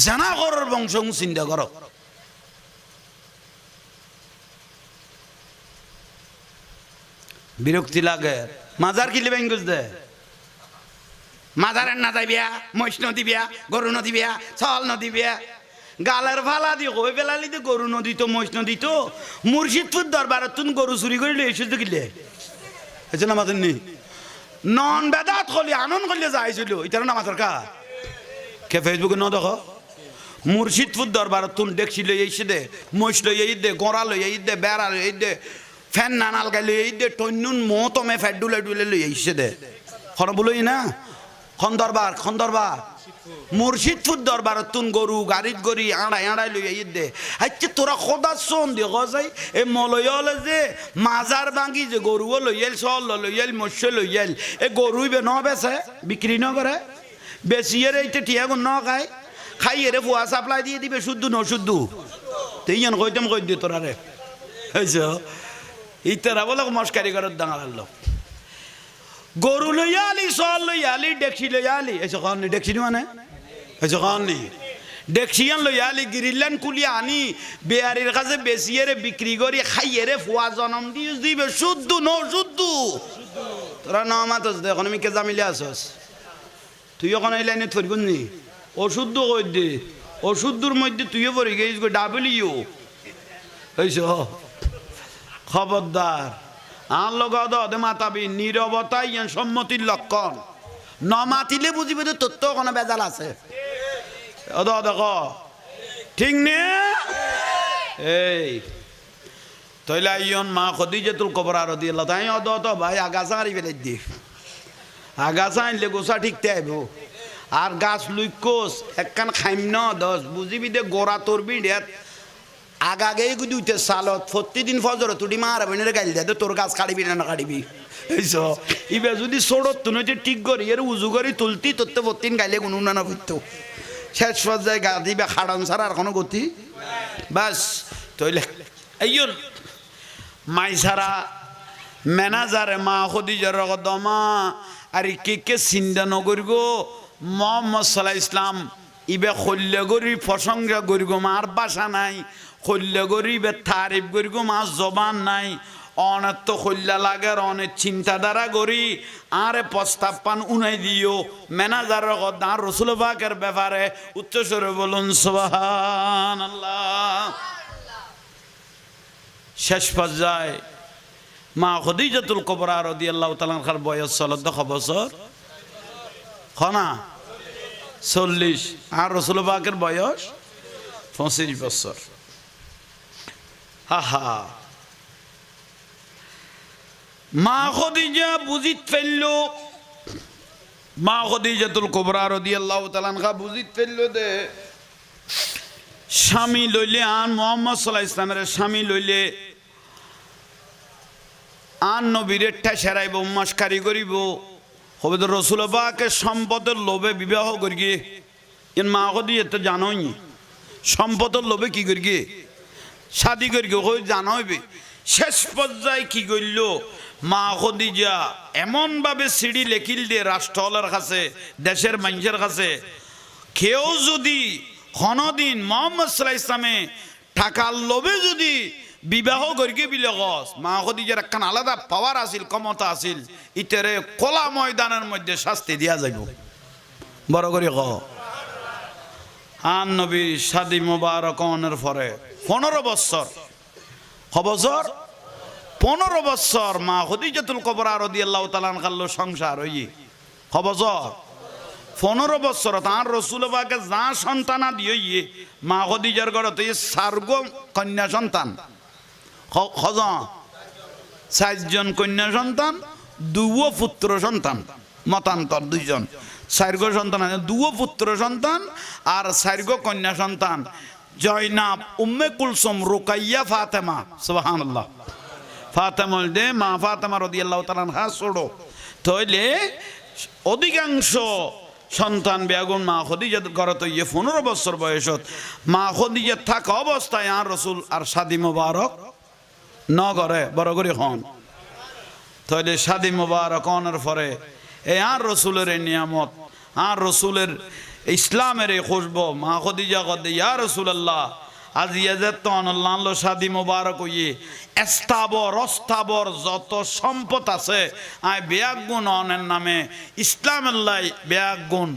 [SPEAKER 1] জানা করার বংশ চিন্তা কর বিরক্তি লাগে মাজার কিলে বেঙ্গুস দে মাজারের না যাইবিয়া মহিষ নদী বিয়া গরু নদী বিয়া ছল নদী বিয়া গালের ফালা দিয়ে কই ফেলালি তো গরু নদী তো মহিষ নদী তো মুর্শিদপুর দরবার তুন গরু চুরি করিলে এসে তো কিলে এসে নামাজের নি নন বেদাত করলি আনন্দ করলে যাইছিল এটার নামাজের কা কে ফেসবুকে ন দেখো মুর্শিদপুর দরবার তুন দেখছিল এসে দে মহিষ লই এই দে গোড়া লই এই দে বেড়া লই এই দে ফ্যান নানাল গাই লই এই দে টন্নুন মো তমে ফ্যাট ডুলে ডুলে লই এসে দে খন বলই না খন দরবার মুর্শিদপুর দরবার তুন গরু গাড়িত গড়ি আড়াই লই এই দে আচ্ছা তোরা খোদা শোন দিয়ে গজাই এ মলয়লে যে মাজার ভাঙি যে গরুও লইয়াল চল লইয়াল মৎস্য লইয়াল এ গরুই বে ন বেছে বিক্রি ন করে বেশি এর এইটা টিয়া ন খায় খাই এরে ফুয়া সাপ্লাই দিয়ে দিবে শুদ্ধ ন শুদ্ধ তেইয়ান কইতাম কই দি তোরা রে হয়েছ ইতারা বলে মস্কারি করার ডাঙার লোক গরু লইয়া আলি চল লইয়া আলি ডেকসি লইয়া আলি এসে খান নি ডেকসি মানে এসে খান নি ডেকসিয়ান লইয়া আলি গিরিল্লান কুলিয়া আনি বেয়ারির কাছে বেশি এরে বিক্রি করি খাই এরে ফুয়া জনম দিয়ে দিবে শুদ্ধ ন শুদ্ধ তোরা ন মাতস দেখুন আমি কে জামিলে আসস তুই ওখানে এই লাইনে থরগুন নি অশুদ্ধ কই দে অশুদ্ধর মধ্যে তুইও পড়ে গেছিস গো ডাবলিউ হয়েছ খবরদার আর লগদ অদে মাতাবি নীরবতা ইয়ান সম্মতির লক্ষণ ন মাতিলে বুঝিবি তো তোর তো কোনো বেজাল আছে অদ দেখ ঠিক নে এই তইলা ইয়ন মা খদিজাতুল কুবরা রাদিয়াল্লাহু তাই অদ তো ভাই আগাছা হারি ফেলে দি আগাছা আনলে গোসা ঠিকতে আইব আর গাছ লুই কোষ একখান খাইম ন দশ বুঝিবি দে গোড়া তোরবি ডেট আগাগে দুইতে সালত প্রতিদিন ফজর তুই মারা বোনের গাইল দে তোর গাছ কাটিবি না কাটিবি এইস ইবে যদি সোড়ত তুই ঠিক করি এর উজু করি তুলতি তোর তো প্রতিদিন গাইলে কোনো না বুঝতো শেষ পর্যায়ে গা দিবে খাড়ন ছাড়া আর কোনো গতি বাস তৈলে এই মাই ছাড়া ম্যানেজারে মা খদিজার দমা আর কে চিন্তা নকরিব মোহাম্মদ সাল্লাল্লাহু আলাইহি ইসলাম ইবে খল্য করি প্রশংসা করিব মার বাসা নাই খল্য করি ইবে তারিফ করিব মার জবান নাই অনেক তো খল্যা লাগে অনেক চিন্তাধারা করি আরে প্রস্তাব পান উনাই দিও ম্যানেজার আর রসুল পাকের ব্যাপারে উচ্চস্বরে বলুন সুবহানাল্লাহ শেষ পর্যায়ে মা খদিজাতুল কুবরা রাদিয়াল্লাহু তাআলা আনহার বয়স ১৪ বছর খনা ৪০ আর রসুল পাকের বয়স ২৫ বছর হাহা মা খদিজা বুঝিত ফেলল মা খদিজাতুল কুবরা রাদিয়াল্লাহু তাআলা আনহা বুঝিত ফেলল দে স্বামী লইলে আন মুহাম্মদ সাল্লাল্লাহু আলাইহি ইসলামের স্বামী লইলে আন নবীর ঠেসারাইব মস্কারি করিব হবে তো রসুল পাকের সম্পদের লোভে বিবাহ করি গিয়ে এর মা খদিজা তো জানোই সম্পদের লোভে কি করি গিয়ে শাদি করি গিয়ে জানোইবে শেষ পর্যায়ে কি করল মা খদিজা এমনভাবে সিঁড়ি লেখিল দিয়ে রাষ্ট্রওয়ালার কাছে দেশের মানুষের কাছে কেউ যদি কোনদিন মুহাম্মদ সাল্লাল্লাহু আলাইহি ইসলামে টাকার লোভে যদি বিবাহ করিকে বিলে গছ মা খদিজার একখান আলাদা পাওয়ার আছিল ক্ষমতা আছিল ইতারে কলা ময়দানের মধ্যে শাস্তি দিয়া যাইব বড় করে ক আন নবী শাদি মুবারক অনের পরে 15 বছর বছর 15 বছর মা খদিজাতুল কুবরা রাদিয়াল্লাহু তাআলা আনহার সংসার হই বছর 15 বছর তার রসুল পাকে যা সন্তান দিয়ে মা খদিজার ঘরতে 4 কন্যা সন্তান 4জন কন্যা সন্তান 2 পুত্র সন্তান মতান্তর 2জন 4 সন্তান 2 পুত্র সন্তান আর 4 কন্যা সন্তান জয়নাব উম্মে কুলসুম রুকাইয়া ফাতেমা সুবহানাল্লাহ ফাতেমা দে মা ফাতেমা রাদিয়াল্লাহু তাআলা আনহা ছোড়ো তাইলে অধিকাংশ সন্তান বেগুন মা খদিজার ঘরতে 15 বছর বয়সত মা খদিজা থাকা অবস্থায় আর রসুল আর শাদি মুবারক করে বড় করে হন তাহলে শাদি মোবারক অনের পরে এই আর রসুলের এই নিয়ামত আর রসুলের ইসলামের এই খুশবু মা খদিজা কদ ইয়া রাসূলুল্লাহ আজ ইয়াজাত তো আল্লাহ শাদি মোবারক হইয়ে স্থাবর অস্থাবর যত সম্পদ আছে আয় বেয়াগুণ অনের নামে ইসলামের লাই বেয়াগুণ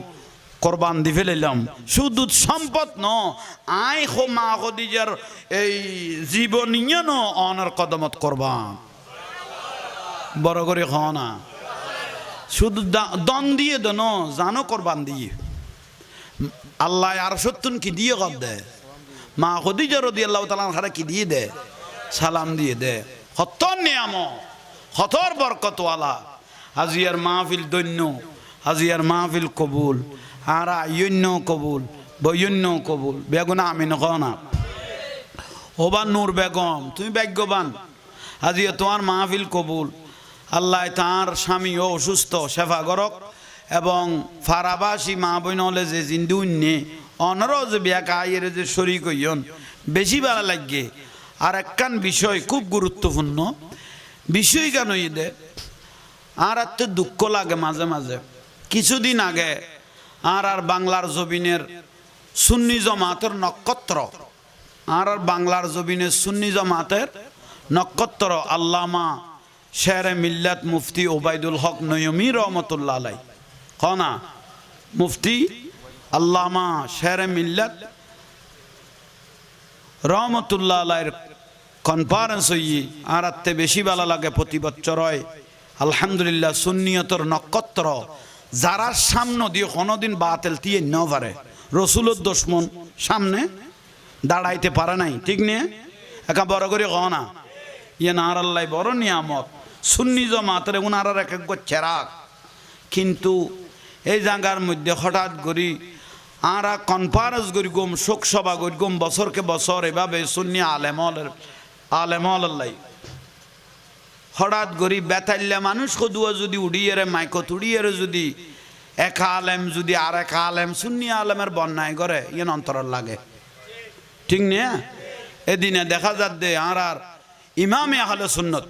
[SPEAKER 1] কোরবান দি ফেলাইলাম শুধু সম্পদ ন আই খো মা খদিজার এই জীবনীয় ন অনার কদমত কোরবান বড় করে খাও না শুধু দন দিয়ে দেন জানো কোরবান দিয়ে আল্লাহ আর সত্যুন কি দিয়ে কর দে মা খদিজা রাদিয়াল্লাহু তাআলা আনহা কি দিয়ে দে সালাম দিয়ে দে হতর নিয়াম হতর বরকতওয়ালা আজিয়ার মাহফিল দৈন্য আজিয়ার মাহফিল কবুল আর আইন্য কবুল বৈন্য কবুল বেগুনা আমি নখাও না ওবা নূর বেগম তুমি ভাগ্যবান আজিয়া তোমার মাহফিল কবুল আল্লাহ তাঁর স্বামীও অসুস্থ সেবা করক এবং ফারাবাসী মা বইন হলে যে জিন্দু উন্নে অনারও যে বিয়া কাইয়ের যে শরীর কইন বেশি ভালো লাগে আর একখান বিষয় খুব গুরুত্বপূর্ণ বিষয় কেন দে আর তো দুঃখ লাগে মাঝে মাঝে কিছুদিন আগে আর বাংলার জবিনের সুন্নি জমাতের নক্ষত্র আর বাংলার জবিনের সুন্নি জমাতের নক্ষত্র আল্লামা শেরে মিল্লাত মুফতি ওবায়দুল হক নয়মি রহমতুল্লাহ আলাই কনা মুফতি আল্লামা শেরে মিল্লাত রহমতুল্লাহ আলাইয়ের কনফারেন্স হইয়ে আর বেশি ভালো লাগে প্রতি বছর হয় আলহামদুলিল্লাহ সুন্নিয়তর নক্ষত্র যারা সামনে দিয়ে কোনোদিন বাতিল দিয়ে ন পারে রসুলের দুশমন সামনে দাঁড়াইতে পারে নাই ঠিক নিয়ে একা বড় করে কও না ইয়ে না আর আল্লাহ বড় নিয়ামত সুন্নি জমাতের উনার এক এক চেরাক কিন্তু এই জায়গার মধ্যে হঠাৎ করি আর কনফারেন্স করি গম শোক সভা করি গম বছরকে বছর এভাবে সুন্নি আলেমল্লাই হঠাৎ করি বেতাল্লা মানুষ কদুয়া যদি উড়িয়ে মাইকত উড়িয়ে যদি এক আলেম যদি আর এক আলেম সুন্নি আলেমের বন্যায় করে ইয়ে অন্তর লাগে ঠিক নিয়ে এদিনে দেখা যাচ্ছে আর ইমামে আহলে সুন্নত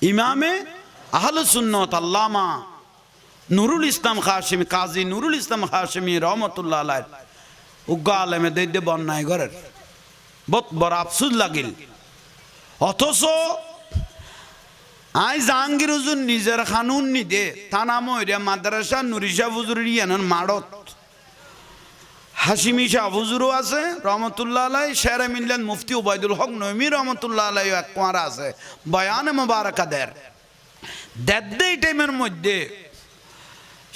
[SPEAKER 1] ইমামে আহলে সুন্নত আল্লামা নুরুল ইসলাম কাশিমি কাজী নুরুল ইসলাম কাশিমি রহমতুল্লাহ আলাইহ উগ্র আলেমে দৈদ্য বন্যায় করেন বহুত বড় আফসুস লাগিল অথচ আই জাহাঙ্গীর হুজুর নিজের খানুন নিদে থানাম মাদ্রাসা নুরিশা হুজুর ইয়ান মাড়ত হাসিমি শাহ হুজুরও আছে রহমতুল্লাহ আলাই শেরে মিল্লাত মুফতি ওবায়দুল হক নয়মি রহমতুল্লাহ আলাই এক কোয়ারা আছে বয়ানে মোবারকাদের দেদ্দে টাইমের মধ্যে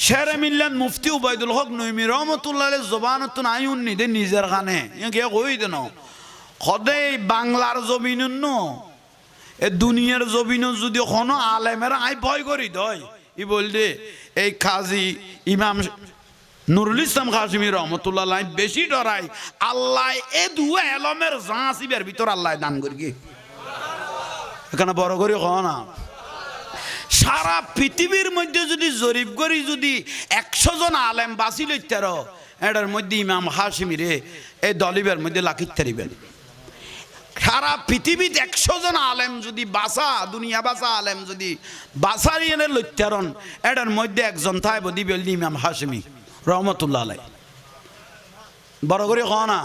[SPEAKER 1] শেরে মিল্লাত মুফতি ওবায়দুল হক নয়মি রহমতুল্লাহ আলাই জবানতুন আইউন নিদে নিজের খানে কে কই দেন খদে বাংলার জমিন এ দুনিয়ার জমিন যদি কোনো আলেমের আই ভয় করি দয় ই বললে এই কাজী ইমাম নুরুল ইসলাম কাশিমি রহমতুল্লাহ আলাইহ বেশি ডরাই আল্লাহ এ দুয়া এলমের জাঁসিবের ভিতর আল্লাহ দান করি এখানে বড় করে কও না সারা পৃথিবীর মধ্যে যদি জরিপ করি যদি 100 জন আলেম বাঁচি লইতার এটার মধ্যে ইমাম হাশিমি রে এই দলিবের মধ্যে লাখিত তারিবেন সারা পৃথিবীতে 100 জন আলেম যদি বাসা দুনিয়া বাসা আলেম যদি বাসারি এনে লইতারন এটার মধ্যে একজন থাইব দিবেল ইমাম হাশিমি রহমতুল্লাহ আলাই বড় করে কও না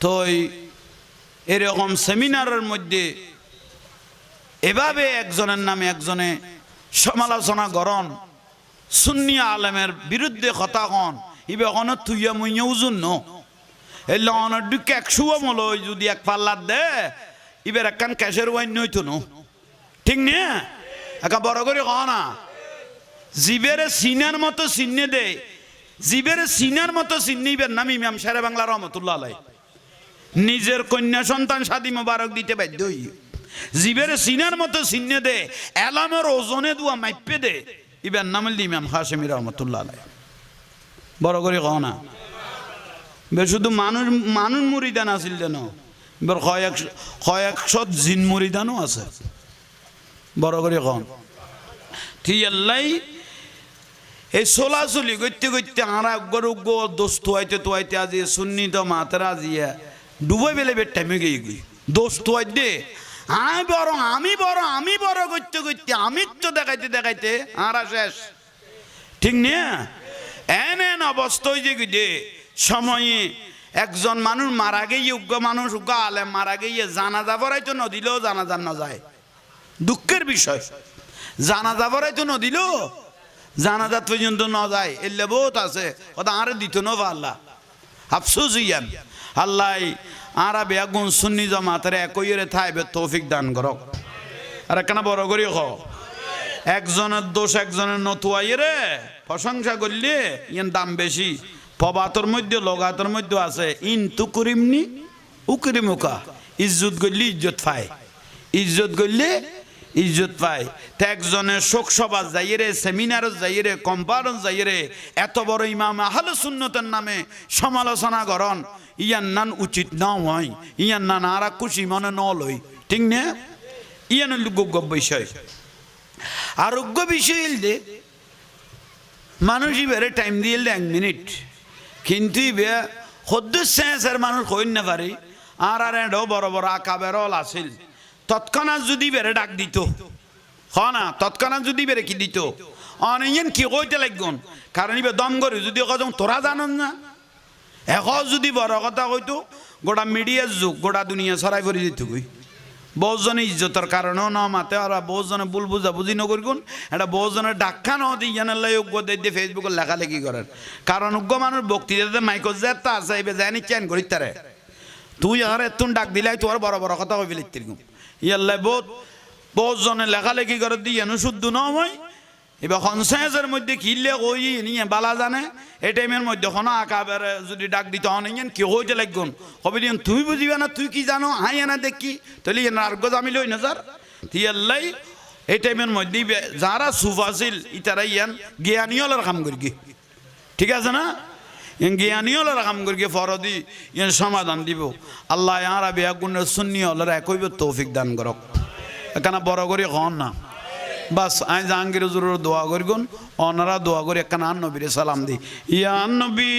[SPEAKER 1] তো এরকম সেমিনারের মধ্যে এভাবে একজনের নামে একজনে সমালোচনা করন সুন্নি আলেমের বিরুদ্ধে কথা কন ইবে কোনো তুইয়া মুইয়া উজুন ন এই লনের দুঃখে 100 মল যদি এক পাল্লার দে ইবের একখান ক্যাশের ওয়াইন নইতো ন ঠিক নে একা বড় করে কও না জিবেরে সিনার মতো চিহ্নে দে জিবেরে সিনার মতো চিহ্নিবের নাম ইমাম শেরে বাংলা রহমতুল্লাহ আলাইহ নিজের কন্যা সন্তান শাদী মোবারক দিতে বাধ্য হই জিবেরে সিনার মতো চিহ্নে দে এলামের ওজনে দুয়া মাইপে দে ইবের নাম ইমাম হাশিমি রহমতুল্লাহ আলাইহ বড় করে কও না শুধু মানুষ মুরিদান আছিল যেন এবার কয়েকশো জিন মুরিদানও আছে বড় করে কন ঠিক আল্লাহ এই চলাচলি করতে করতে আর দোষ তোয়াইতে আজি সুন্নি তো মাতারা আজিয়া ডুবাই বেলে বের টাইমে গিয়ে গই দোষ তোয়াই দে আমি বড় করতে করতে আমি তো দেখাইতে দেখাইতে আর শেষ ঠিক না এন অবস্থা যে গিয়ে সময়ে একজন মানুষ মারা গিয়ে যোগ্য মানুষ আলেম মারা গিয়ে জানাজা পড়াইতো নদিলেও জানাজা না যায় দুঃখের বিষয় জানাজা পড়াইতো নদিলেও জানাজা পর্যন্ত না যায় এলে বহুত আছে ওটা আর দিত না আল্লাহ আফসোস ইয়ান আল্লাহ আরা বেগুন সুন্নি জমাতের একইরে থাইবে তৌফিক দান করক আর কেন বড় করি হ একজনের দোষ একজনের নতুয়াই রে প্রশংসা করলে ইয়ান দাম বেশি পবাতর মধ্যে লগাতর মধ্যে আছে ইন তু করিমনি উকরিমুকা ইজ্জত করলে ইজ্জত পায় ইজ্জত করলে ইজ্জত পায় তা একজনের শোক সভা যাইরে সেমিনারত যাইরে কম্পারন যাইরে এত বড় ইমাম আহলে সুন্নতের নামে সমালোচনা করন ইয়ান নান উচিত না হয় ইয়ান নান আরা খুশি মনে ন লই ঠিক না ইয়ান যোগ্য বিষয় আরোগ্য বিষয় ইলদে মানুষ ইবারে টাইম দিয়ে 1 মিনিট কিন্তু ইবে হদ্দুস সেন্সের মানুষ কইন না পারি আর এডো বড় বড় আকাবেরল আছিল তৎক্ষণাৎ যদি বেড়ে ডাক দিত হ না তৎক্ষণাৎ যদি বেড়ে কি দিত অনেক কি কইতে লাগন কারণ ইবে দম করে যদি কজন তোরা জানন না এখন যদি বড় কথা কইতো গোটা মিডিয়ার যুগ গোটা দুনিয়া ছড়াই পড়ে দিত কই বহুজনে ইজ্জতের কারণেও ন মাতে আর বহুজনে ভুল বুঝাবুঝি নকরিগুন এটা বহুজনের ডাক্কা ন দিয়ে ইয়ানাল্লাই উগ্র দিয়ে ফেসবুকে লেখালেখি করেন কারণ উগ্র মানুষ বক্তৃতাতে মাইকো জেতা আছে এবার জানি চেন করি তারে তুই আর এত ডাক দিলাই তোর বড় বড় কথা কই ফেলিত ইয়াল্লাই বহুত জনে লেখালেখি করে দিয়ে শুদ্ধ নয় এবার কনসেন্সের মধ্যে কিনলে কই নিয়ে বালা জানে এই টাইমের মধ্যে কোনো আকাবের যদি ডাক দিতে অনেক কি হইতে লাগুন কবি দিন তুই বুঝিবে না তুই কি জানো হাই না দেখি তাহলে আর্গ জামি লই না স্যার ইয়াল্লাই এই টাইমের মধ্যে যারা সুফাছিল ইতারা ইয়ান জ্ঞানীয়লার কাম করি ঠিক আছে না জ্ঞানীয়লার কাম করি ফরদি ইয়ান সমাধান দিব আল্লাহ আরা বেগুনের সুন্নি হলার একই তৌফিক দান করক এখানে বড় করে হন না বাস আই জাহাঙ্গীর হুজুরের দোয়া করিগুন ওনারা দোয়া করে একখানা নবীরে সালাম দি ইয়া নবী